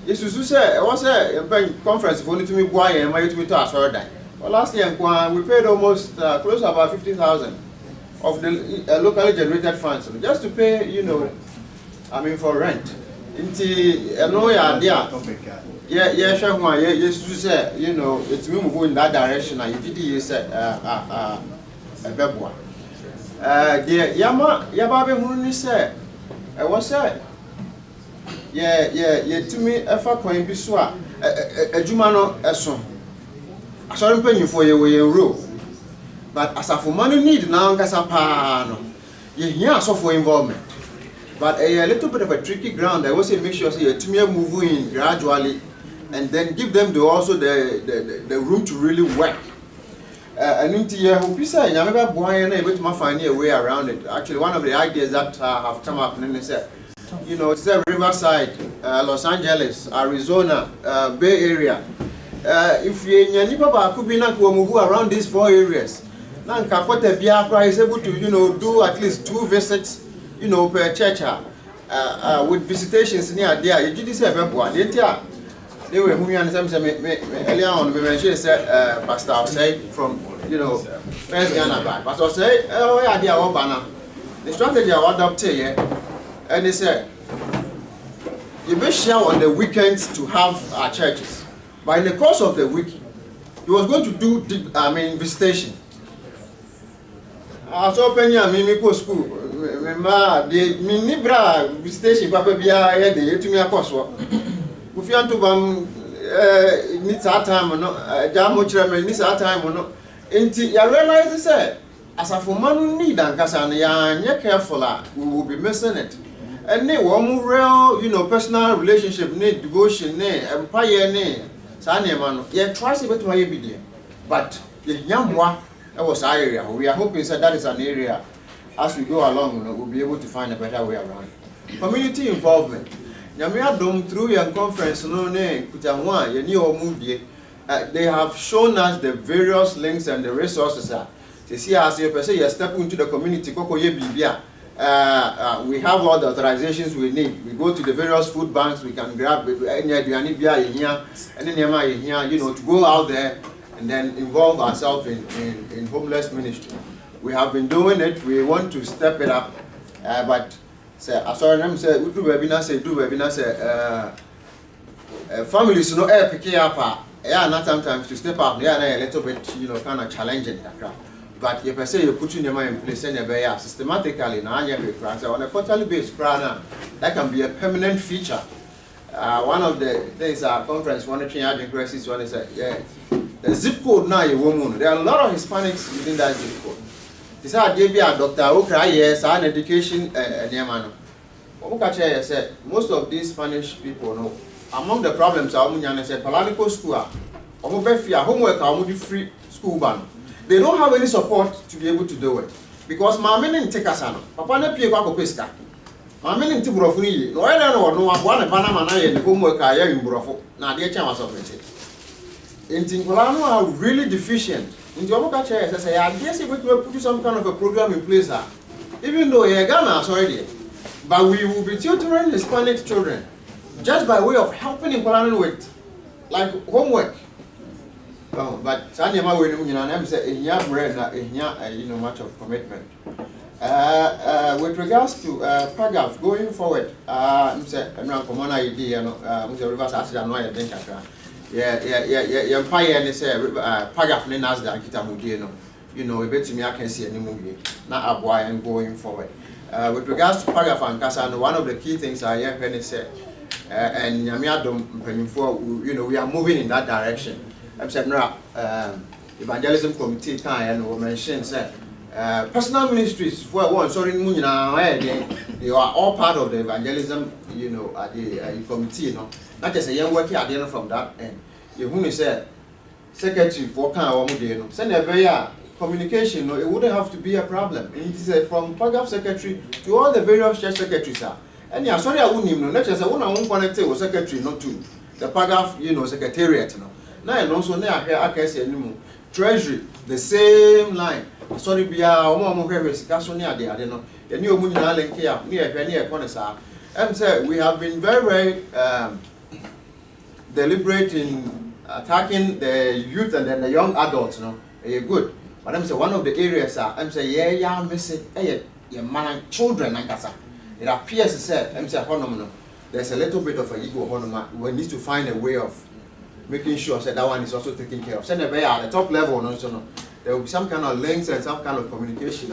Yes, you say I was a conference for to me why am I to me to ask her that. Well, last year we paid almost close to about 50,000 of the locally generated funds just to pay, you know, I mean for rent. I know yeah, sure. Yes, you say, you know, it's me moving in that direction. And you did you said a bebwa. The Yababe Huni said, I was said, yeah, to me a fuck coin biswa a Jumano a son. I saw paying for your rule. But as a for money need now, Casapano, you hear so for involvement. But a little bit of a tricky ground. I was say make sure say to me move in gradually, and then give them the room to really work. And into here, who pisa, I remember boy and able to find a way around it. Actually, one of the ideas that have come up, and they said, you know, it's a Riverside, Los Angeles, Arizona, Bay Area. If you could be not move around these 4 areas, now Kapota Biafra is able to, you know, do at least 2 visits, you know, per church with visitations near there. You did say one. They were moving on some earlier on. We mentioned Pastor Osei from, you know, First Ghana back. Pastor Osei, oh yeah, they are banner. The strategy I adopted here, and they said, you may share on the weekends to have our churches. But in the course of the week, he was going to do, visitation. I was opening a mimico school. The minibra visitation, Papa Bia, the to me a course. If you want to needs our time or not, Jamuchram needs our time or not. And you realize, say, as a for money need and Cassania, you're careful, we will be missing it. And they one real, you know, personal relationship, need devotion, empire, man, yeah, twice a bit my video. But the young one, that was our area. We are hoping that is an area as we go along, we'll be able to find a better way around. Community involvement. Through your conference, they have shown us the various links and the resources. To see as you step into the community, we have all the authorizations we need. We go to the various food banks, we can grab any here, you know, to go out there and then involve ourselves in homeless ministry. We have been doing it, we want to step it up, but we do webinar, families, you know, pick up, not sometimes to step up, they are a little bit, you know, kind of challenging. But you say you put your mind in place and you systematically now on a quarterly based that can be a permanent feature. One of the things our conference wanted to change crisis one is the zip code now you woman. There are a lot of Hispanics within that zip code. This is a doctor who cry yes, an education most of these Spanish people know among the problems are Palanico school, homework, free school ban. They don't have any support to be able to do it. Because Mamma didn't take us on. Papa ne pie kwa pesca. Mamma didn't take Burofuni. No, I don't know one a Panama and homework I am in Burofo. Now, the chance of it. In Tingolano are really deficient. In Jomoka chairs, I say, I guess if we could put some kind of a program in place, even though Ghana is already. But we will be tutoring Hispanic children just by way of helping in Polano with like homework. But Sanyama will say you know much of commitment. With regards to PaGAF going forward, I'm common idea, the reverse acid and I think yeah, Empire say PaGAF Nasdaq Kitamudino, you know, a bit to me I can see any movie, not a boy and going forward. With regards to PaGAF and Kasano, one of the key things I hear Penny said, and Yamiadom, you know, we are moving in that direction. I'm saying evangelism committee and we mentioned personal ministries for one sorry they are all part of the evangelism, you know, at the committee, you know. Not just a young working at from that end. You who say secretary for kind of send a very communication, it wouldn't have to be a problem. And it is from PaGAF secretary to all the various church secretaries. And yeah, sorry, I wouldn't know. Let's say I won't connect with secretary, not to the PaGAF, secretariat. Now, and also now I can say anymore. Treasury, the same line. Sorry, be our mom has Cassonia there. I don't know. The new moon island here near Conessa. And so we have been very, deliberate in attacking the youth and then the young adults, good. But I'm saying one of the areas I'm saying, I'm missing, man, children, and it appears to say, I'm saying, there's a little bit of a ego. We need to find a way of making sure that one is also taken care of. Send a at the top level, there will be some kind of links and some kind of communication.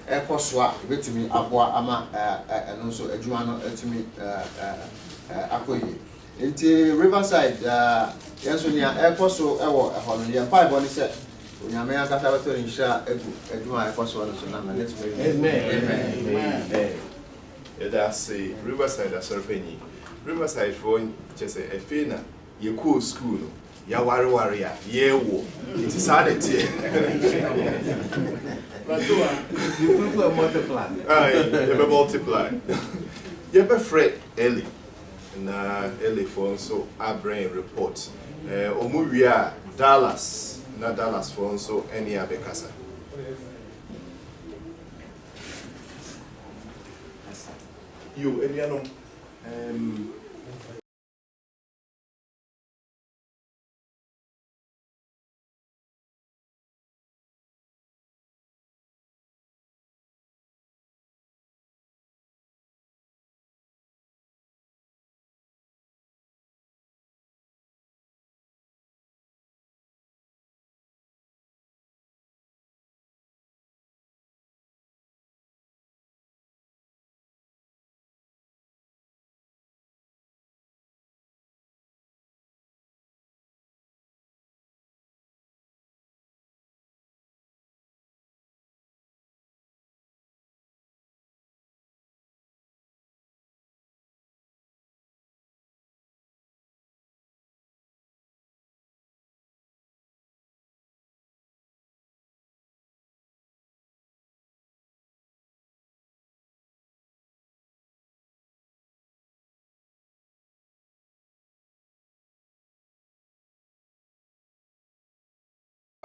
Airport to me, Abwa Ama, and also a Juano to me, Akoye. Into Riverside, Yansunia Airport, so a holiday, and 5 1 said, when I may have got out to share a Juma Airport, so Amen. That's a Riverside, a Serpeni. Riverside for just a fina, you cool school, Yawari warrior, wo. It is hard But you people multiply. You multiply. You be Fred Ellie. Na elephone so our brain report omuvia Dallas na Dallas for so any abekasa you Eliano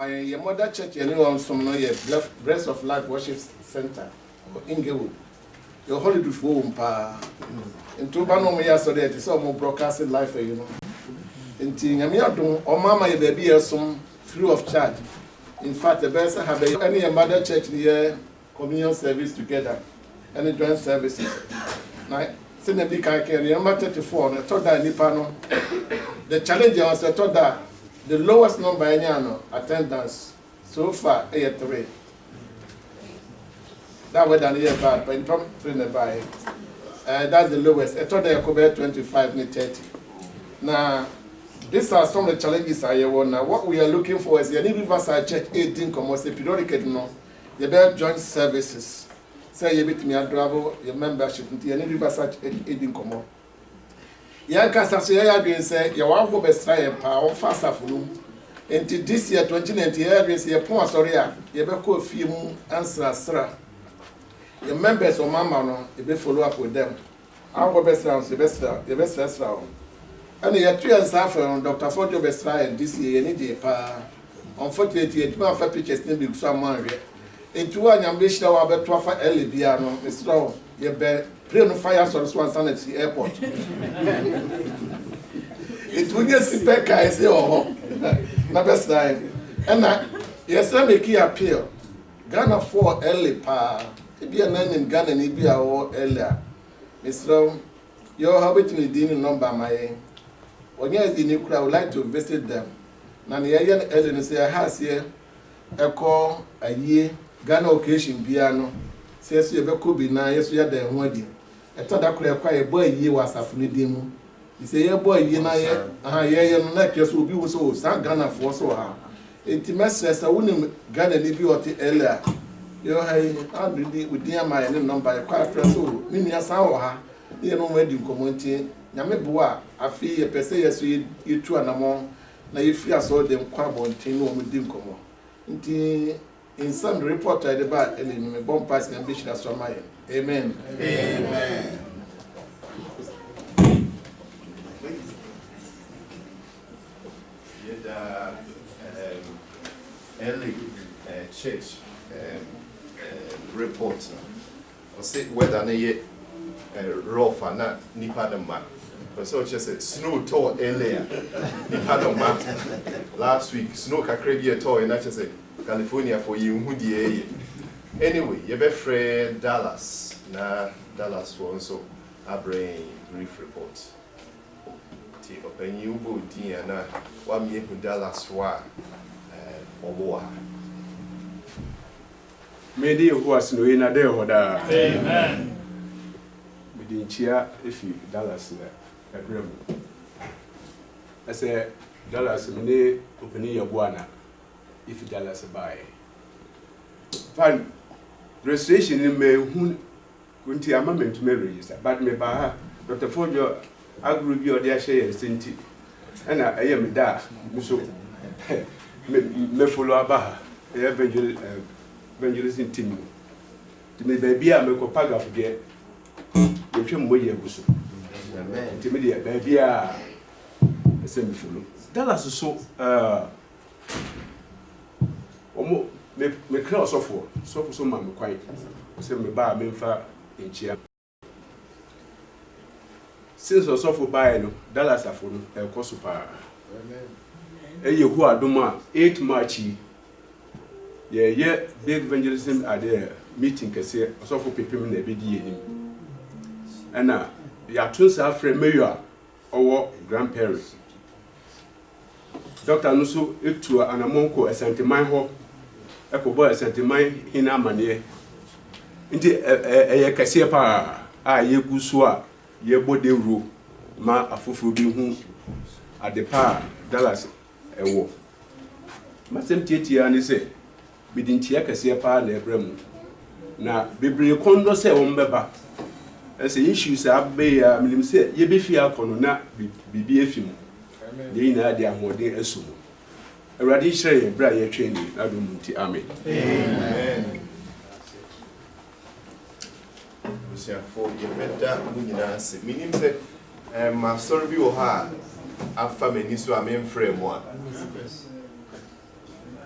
your mother church, anyone from your Breast of Life Worship Center, Inglewood. Your holiday for in Tubano, yesterday, it's all more broadcasting live for In Tingamia, or Mama, there be some free of charge. In fact, the best have any mother church near communion service together, any joint services. Now, send a big I can remember 34, I thought that Nipano. The challenge was I thought that. The lowest number in attendance so far, 3. That was done here bad, but in terms of by that's the lowest. I thought they could be 25 and 30. Now, these are some of the challenges I want. Now, what we are looking for is the Riverside Church 18 commercial periodic no. You better join services. Say you meet me at travel your membership into the Riverside 18 commercial. Yankasa so ya adwen say ya wa go best try pa on fast afunu enti this year 2019 ya adwen say pon asori a ye be ko fie mu ansra your members or mama no you be follow up with them I go best round the best round and you 2 years after Dr. Fojo best try this year any day pa unfortunately it ma fa pictures name be someone here enti wa nyam be shira wa be to afa early bia no it's wrong ye be pray no fire source one stand at the airport. It will get sick I say oh na best time. And yes I make appeal. Ghana for early pa. It be a name in Ghana and it be our earlier. Mr. Your habit in the number my when you are in Ukraine, I would like to visit them. Now the young early say I has here a call a year Ghana occasion piano. Says you could be now yes we are there wedding. I thought that could acquire a boy ye was a funny demo. He say, yeah, boy, you know, yeah, neck just will be so, San Ghana for so hard. Intimacy, I wouldn't Ghana leave you at the earlier. You know, with dear my number, a quiet friend, so, Mimi, as our, you know, wedding community, Yameboa, I feel a per se, yes, you 2 and a more, now if you saw them quabble and tin with dim como. Inti, in some report I debate in my bomb pass and bishop as from my amen. Amen. Early church report. I say whether they rough or not, nipa the man. But so just said snow tore earlier. Nipa the man. Last week snow kakrebi tore and I just say California for you who the anyway. You be friend Dallas. Na Dallas one so I bring brief report. Open you go dear na wa me who Dallas wa oboa. Mede who was no in a day or da. Amen. We didn't cheer if you Dallas a grim. I say Dallas mene opening your guana if you Dallas buy. Fan registration in me who couldn't hear my to me register, but me by Dr. Ford I grew your dear share Sinti. And I am da, so me follow about evangelism team. To me, baby, I make a PaGAF get. You can wait a whistle. To me, baby, I send me follow. Dallas is so, me cross off for so mamma quite. Send me by me for in chair. Since I saw for buying Dallas are for a cosupa. A year who are doma 8 March. Yeah, big evangelism at the meeting, can say, so for people in the BD. And now, your twins are from mayor or grandparents. Dr. Nusu, if to an amonco, a sentiment ho, a coboy, a sentiment in a money. Into a cassia, ye gusua. Ye body rule ma afufu bi hu adepa Dallas ewo masem tietia ni se bidintia kase pa na ebrem na bebre kondo se wo mbeba ese issues abbe ya minim se ye be fi akono na bibi efim de ina de ahode asu awrade hire ye bra ye twani adomunti amen Amen. For your better Munyanse, meaning that my story will have a family, so I'm in frame one.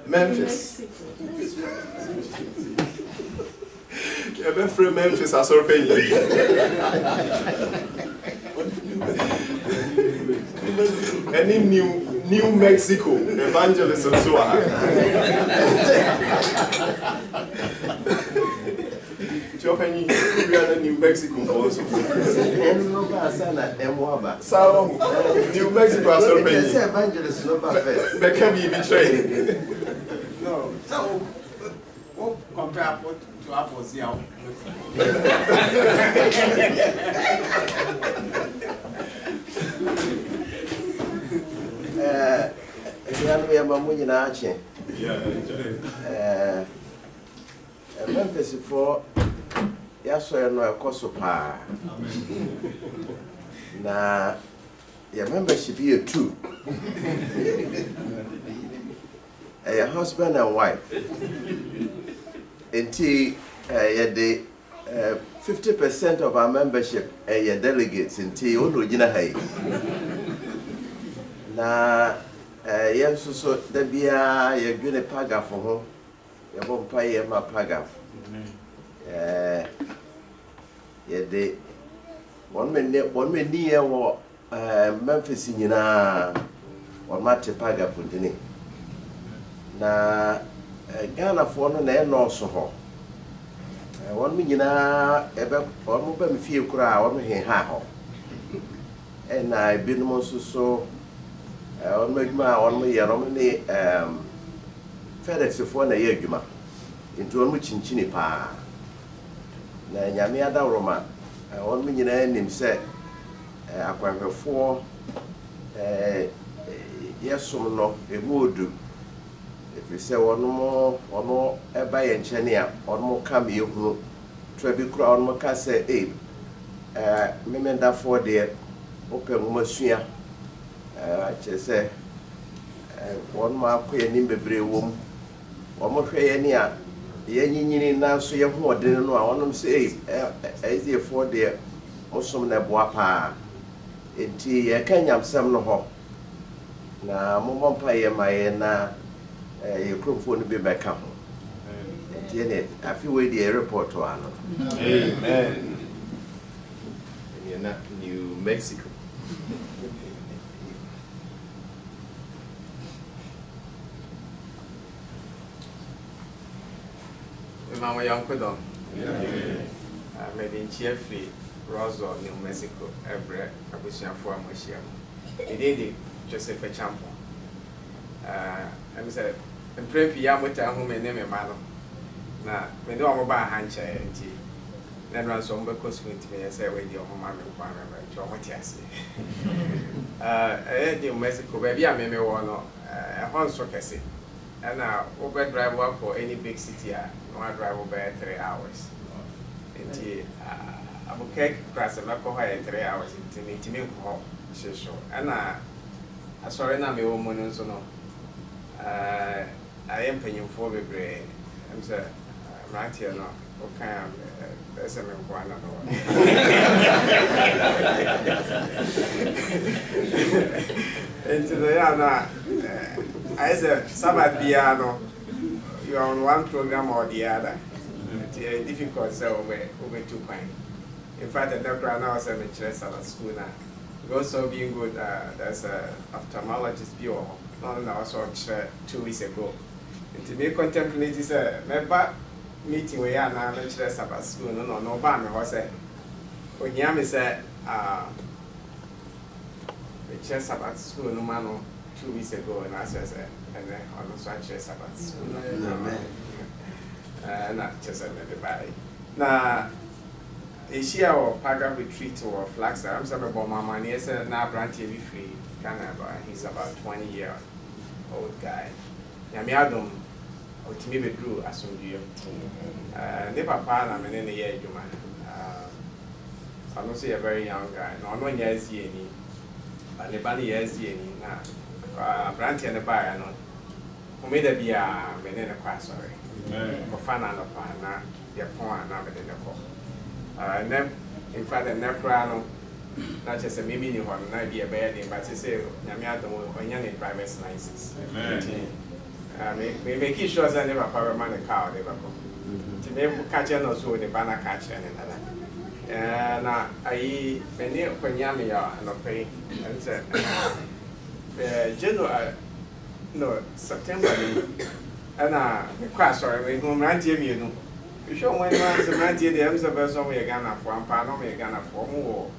Memphis. You've been from Memphis, I saw paying any New Mexico evangelist and so on. We are in New Mexico also. New Mexico has already evangelist no perfect. But can be betrayed. No. So what compare apples to apples here? We are Mamuin Archie. Memphis for Yaso no Kosopa. Na your membership here too. A husband and wife. Until the 50% of our membership are delegates until Onujina. Na yes, so there be a good PaGAF for home. You won't pay my PaGAF. The 1 minute near what Memphis in on my PaGAF for dinner. Na Ghana for no also. 1 minute ever or mobile feel cry on me ha. And I've been most so on my year FedEx for na yeguma into omu chinchini pa na nyame ada roma on me nyina nim se akwanhwefo yesom no ebuodu efi se ono eba ye nchene a ono kam yehunu trabi kura ono ka se memenda for de open masua chese one ma ko ye nim bebre wom omo hwe ye ne a yɛnyinyini nanso yɛ hoɔden no a ɔnom sɛ ɛyɛfoɔ deɛ ɔsom na ɛboa paa enti yɛka nyamsɛm no hɔ na mommɔ mpa yɛ ma yɛ na yɛ kuromfoɔ no bi bɛka ho enti yɛne afe wei deɛ report ano amen New Mexico. Mama Yankodo. Made in Chiefly, Roswell, New Mexico, every Abusian for Moshiam. It did Joseph Champo. I said, and pray Piamuta whom I name a man. Now, we don't know about handchair and tea. Then run some because with me, I say, wait, your home, I'm what you say. I New Mexico, baby, I may want a horse for Cassie. And now, Uber drive work for any big city, I drive over 3 hours. And I will cake press and alcohol in 3 hours into me home. Sure. And I saw a woman, so no. I am paying for the brain. I'm saying, right here now. Okay, there's a one. Into the Yana, I said, Sabbath piano, you are on one program or the other. It's difficult, so over 2 points. In fact, the doctor now said, I'm at school now. Also being good, there's a ophthalmologist pure. No, I saw 2 weeks ago. And to me, contemplate is a member. Meeting we are now lecturers about school, no ban was said. When Yami said, lecturers about school, no man 2 weeks ago, and I said, and then also lecturers about school. Not just another body. Now, is she our PaGAF retreat or flags? I'm sorry about my money. Yes, now Brand TV free. Canada, he's about 20-year-old guy. Yami Adam. Ultimately withdrew as soon as you papa na me ne ye adwuma I'm say a very young guy no no nya azie ni ba ne ba ne ye azie ni na branch ne ba ya no o me da bia me ne ne kwa sorry ko fana no pa na ye pon na me ne ko ne in fact the nepra no na che se me ni ho na bia ba ya ni ba che se nyame adom onya ne driver's license make sure that never power man a car never come. To me, catch no so the banner catch and another. Now, I many when Yami are and pay and said, General, no, September, and the class sorry, we go right here, you know. You show when once the man did the observers of Ghana for one pound of Ghana for more.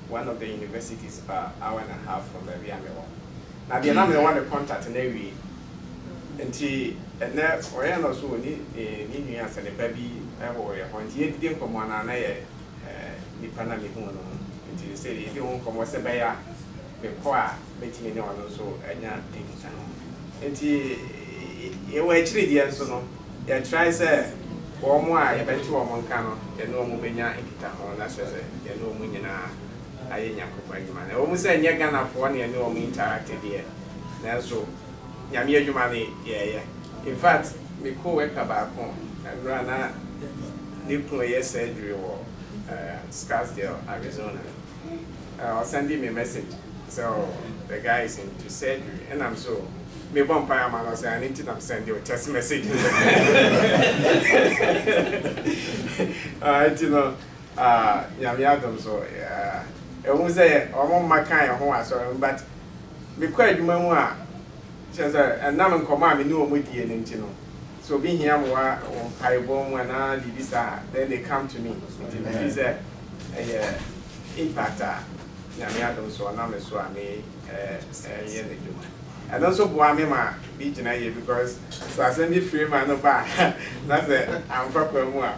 One of the universities about hour and a half from the Yami. Now, the number one contact in every. Nti ene oya no so ni nua ase ne baby ewo ye ho nti edidi nkomo na ye nipa na me hu no nti se edidi nkomo se be ya me ko a betimi ne ono so anya ekita no nti ye wa chiri die nso no ye try say wo mo a ye beti wo mo nka no ye no mo benya ekita ho na se ye no mo nyina aye nyakopa nyima na wo mo se nya Ghana fo na ye no mo interact die na so Yami Jumani, yeah. In fact, me co-work about and run a nuclear surgery or Scottsdale, Arizona. I'll send him a message. So the guy is into surgery, and I'm so. Me one fireman I say I need to send you a text message. You know, Yami Adam so yeah. I won't say I want my kind of home, but me quite remember. And now I'm command, no more dear, so being here, I won't when I visa, then they come to me. It is a impactor. Yamiadam, so I'm so I may and also Boamima beach because so I send you free man no back. That's it, I'm from more.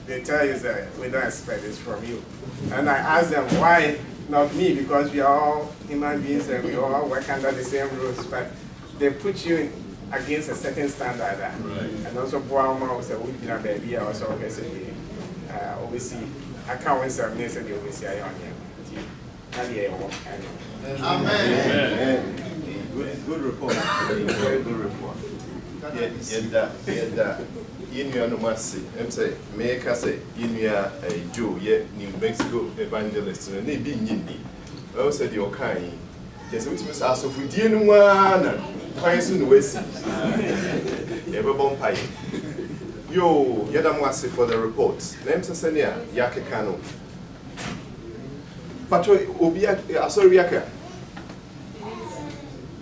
They tell you that we don't expect this from you. And I ask them why not me, because we are all human beings and we all work under the same rules. But they put you against a certain standard, right. And also Boama was a would be a baby, also obviously, I can't win some names and you will see I on here. Amen. Good report. Very good report. Inuya no masi. Say make us say Inuya Joe ye New Mexico evangelist. And they be yindi. I said your kind. Yes, which was asked if we didn't want. Quite soon we see. Ever bomb pie. Yo, Yadamwasi for the reports. Name Senia Yake Kano. Patro Obia sorry Yaka.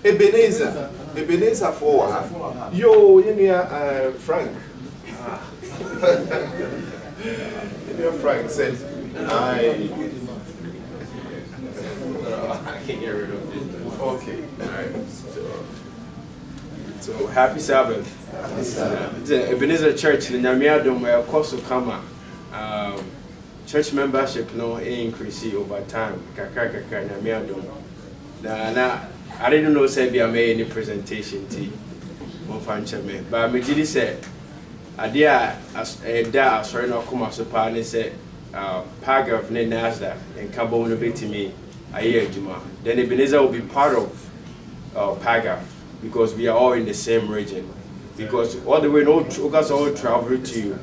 Ebenezer for yo, Yenia Frank. Yenia Frank said, I can't get rid of it. Okay, alright. So happy Sabbath. The Ebenezer Church in Nyamiadum where Koso Kama. Church membership no increase over time. Kaka Nyamiadum. Na I didn't know say I made any presentation to me. But I did say idea as da sorry no come so pa ni say PaGAF ne NASDAQ and Cabo no bit to me a year Juma. Then Ebenezer will be part of PaGAF because we are all in the same region. Because all the way no guys all travel to you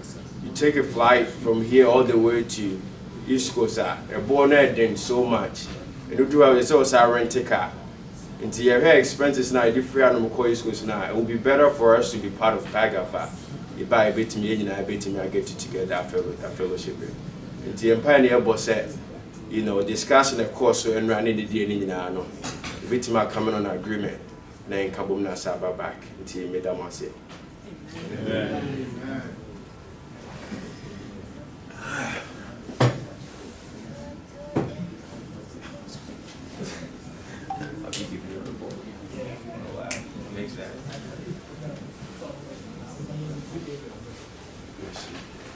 take a flight from here all the way to East Coast. A bonnet then so much. And you do have also rent a car. Into your hair expenses now, if we are no East Coast now, it will be better for us to be part of PaGAF. You buy a bit to me and I bet me I get you together a fellowship. Into the Pioneer boss said, you know, discussing a course and running the DNA now. The victim are coming on agreement. Then Kabum na Saba back until Madame say. Amen.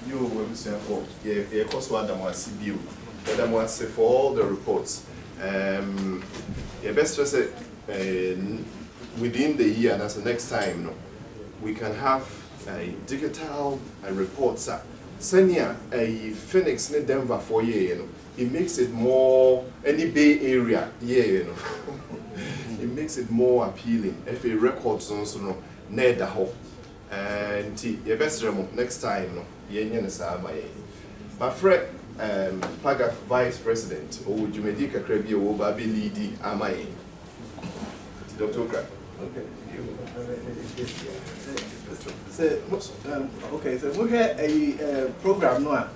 You will say for yeah, course one for all the reports. Yeah, best to say within the year, that's the next time, no, we can have a digital reports. Senior a Phoenix in Denver for year, you know, it makes it more any Bay Area, yeah, you know. It makes it more appealing. If a records also no near the whole. And the best next time, no, Yenyan is my friend, PaGAF Vice President, or Jumedika Krebi, or Babi Lidi, Amai. Dr. Okra. Okay. Okay, so we have a program now.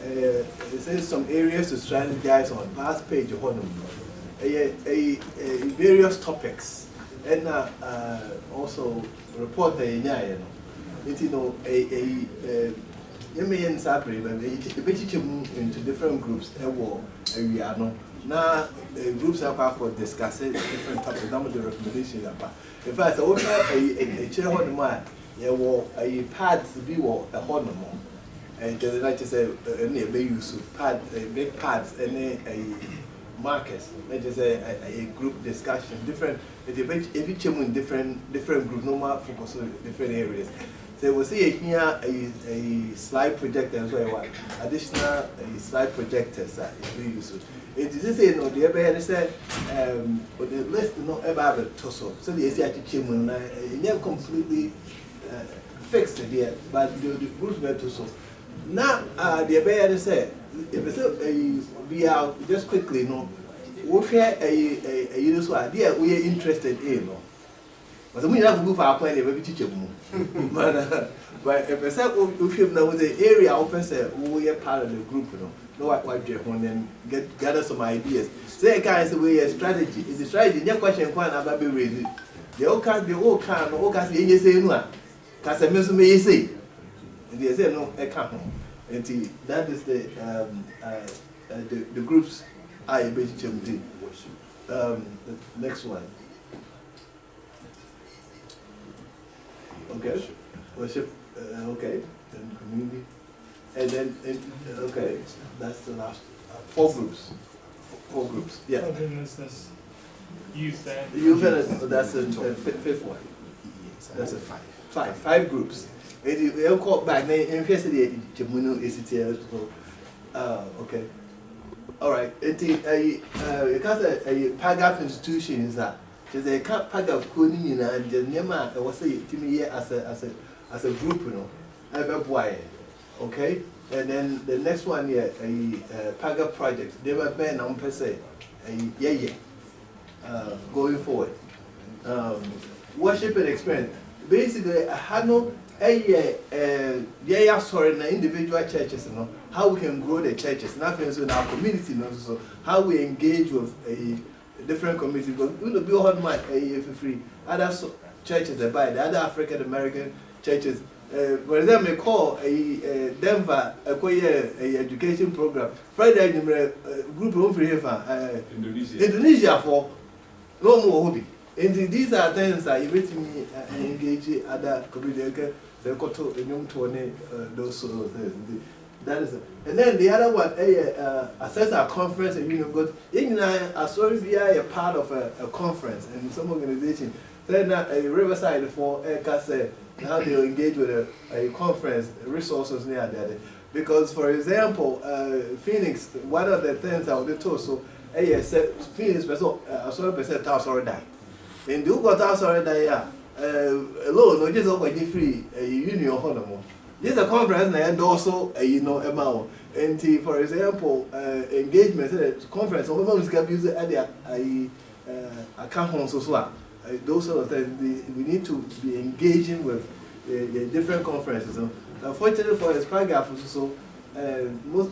It says some areas to strategize on last page of various topics and also report the you know you may separate into different groups we are no now groups are discussing different topics. Some of the recommendations about in fact a chair on the mind a pads be a horn and the like to say any use pad big pads any a markers let's just say a group discussion different every team in different group normal focus on different areas. So we'll see here a slide projector as well. Additional slide projectors that is very useful. It is say no the other said the list not about the torso. So the ACI team never completely fixed it yet, but the groups were torso. Now the other said if we are just quickly no we share a useful idea we are interested in no. But we have to go for our plan every teacher. But if I said we should know the area open say we are part of the group, you know what you want and gather some ideas. Say guys we a strategy. It's a strategy, your question can about be raised. They all can all can say no. Cause I may say. And they say no, I can't. And that is the groups I bet you the next one. Okay, worship, okay, and community, and then, okay, that's the last, 4 groups, 4 groups, yeah. Youth That's the 5th one. That's a 5 groups. They'll call back, in case of the Jamuno is okay. All right, because a PaGAF institution is that. Because they can't PaGAF coding and the Nema was say to me as a group, you know. Okay? And then the next one here, a PaGAF project. They were banned on per se. Going forward. Worship and experience. Basically, I had no sorry, in the individual churches, you know, how we can grow the churches, nothing in our community, you know, so how we engage with a different community. Because we don't be all my free other churches that buy the other African American churches. For example, call a Denver a education program. Friday, group of Indonesia for no more hobby. And these are things that you me engage other community. They got to those sort of things. That is it. And then the other one, assess our conference and union. Because I saw be a part of a conference and some organization. Then a Riverside for how they engage with a conference resources near there. Because for example, Phoenix, one of the things I would told so Phoenix person a sort of percent house already die. And you got house already die. Alone, no just over free a union honor. This is a conference and also amount. And for example, engagement conference, almost can use it at the account so those sort of things. We need to be engaging with the different conferences. Unfortunately for us, PaGAF, so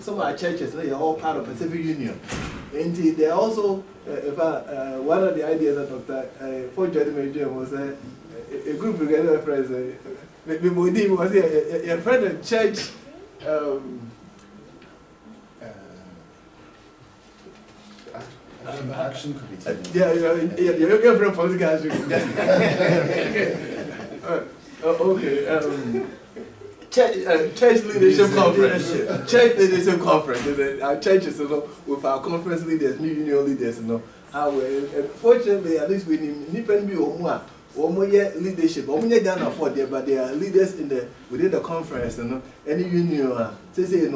some of our churches, they are all part of Pacific Union. And they also, one of the ideas that Dr. Fort Jeremy was a group of other friends. We was a friend of church. Action committee. You're looking for a political action. Okay. Church leadership conference. Church leadership conference. Our churches, with our conference leaders, new union leaders, how fortunately, at least we need to be more leadership. We can't afford there, but they are leaders within the conference, any union. Say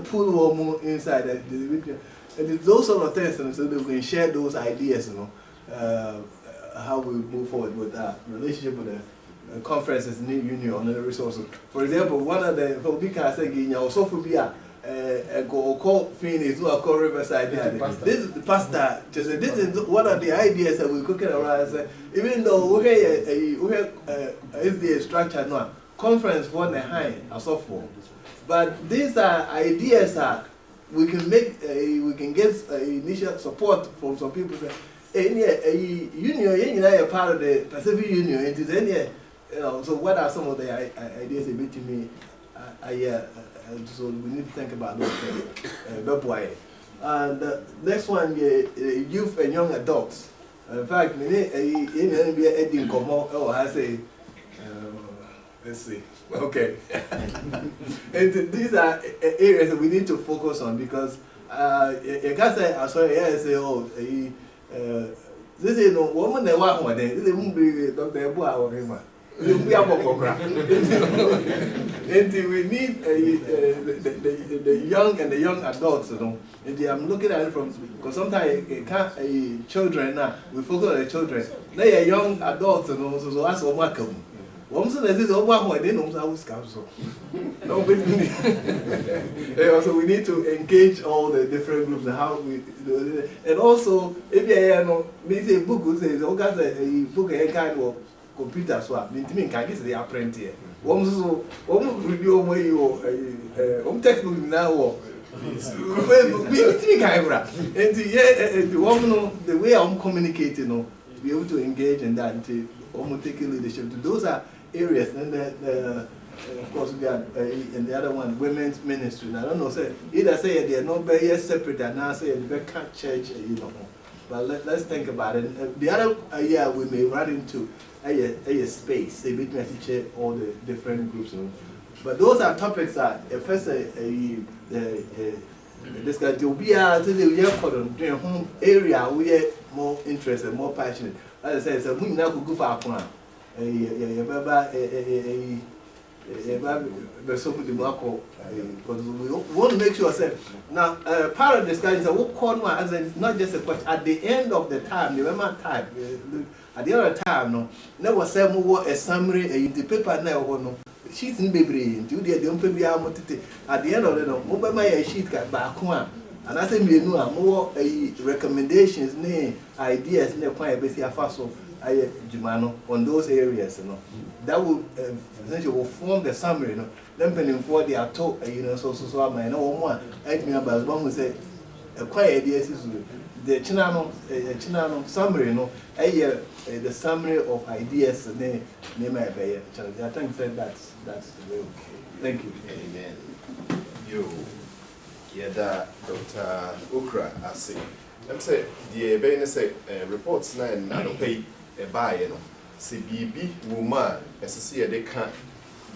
pull more inside and those sort of things, so that we can share those ideas, how we move forward with that relationship with the conferences, new union, and the resources. For example, one of the because also for be go call Phoenix or call Riverside. This is the pastor. This is one of the ideas that we're cooking around. Even though we have the structure now, conference one and high as of for, but these are ideas that we can make. We can get initial support from some people. Any union, a part of the Pacific Union. It is any. So what are some of the ideas that to me? So we need to think about those things. And the next one, youth and young adults. In fact, I say, let's see. Okay. And these are areas that we need to focus on because you can't say, this is no woman that one more day. This is Dr. Ebu. We need the young and the young adults, And I'm looking at it from because sometimes children now we focus on the children. They are young adults, So that's what welcome. So this is what they know. So we need to engage all the different groups and how we do it. And also, if you say book, says a book a kind of computer swap. Mean can get the apprentice. Review away your textbook now. And the way I'm communicating, to be able to engage in that, to almost take leadership. Those are areas. And of course, we got and the other one, women's ministry. I don't know, either say they are not very separate and now say they can't church, But let's think about it. The other we may run into a space, they meet message all the different groups. But those are topics that a person, this guy to be out to the home area, we are more interested, more passionate. As I said, we now could go for a plan. Because we want to make sure now part of the discussion is what corner as not just a question at the end of the time, remember time. at the other time no never say more a summary the paper now no sheets in baby do the don't pay at the end of the no mobile my sheet back one and I say me no more recommendations ideas quite basically fast Jumano on those areas, that will essentially will form the summary, Then pending for the ato, so I might know more. I think about one who say a quiet ideas is the Chinano summary, the summary of ideas name my bay. I think that's okay. Thank you. Amen. You, yeah, Dr. Okra, I say. I'm saying the Bain say reports nine and pay a buy, say BB woman, as see a decan,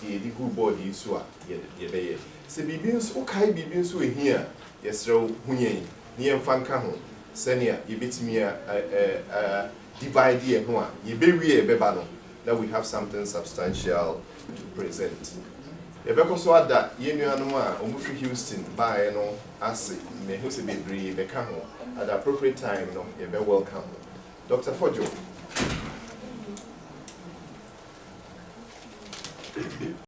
the good body so ye bay. Say BBs, okay, BBs who here, yes, row Huyen, near Fancaho, Senia, you beat me a divide ye one, ye baby a bebano, that we have something substantial to present. So add that you know, Omufi Houston by no as may who say be at the appropriate time, no, you're very welcome. Dr. Fojo.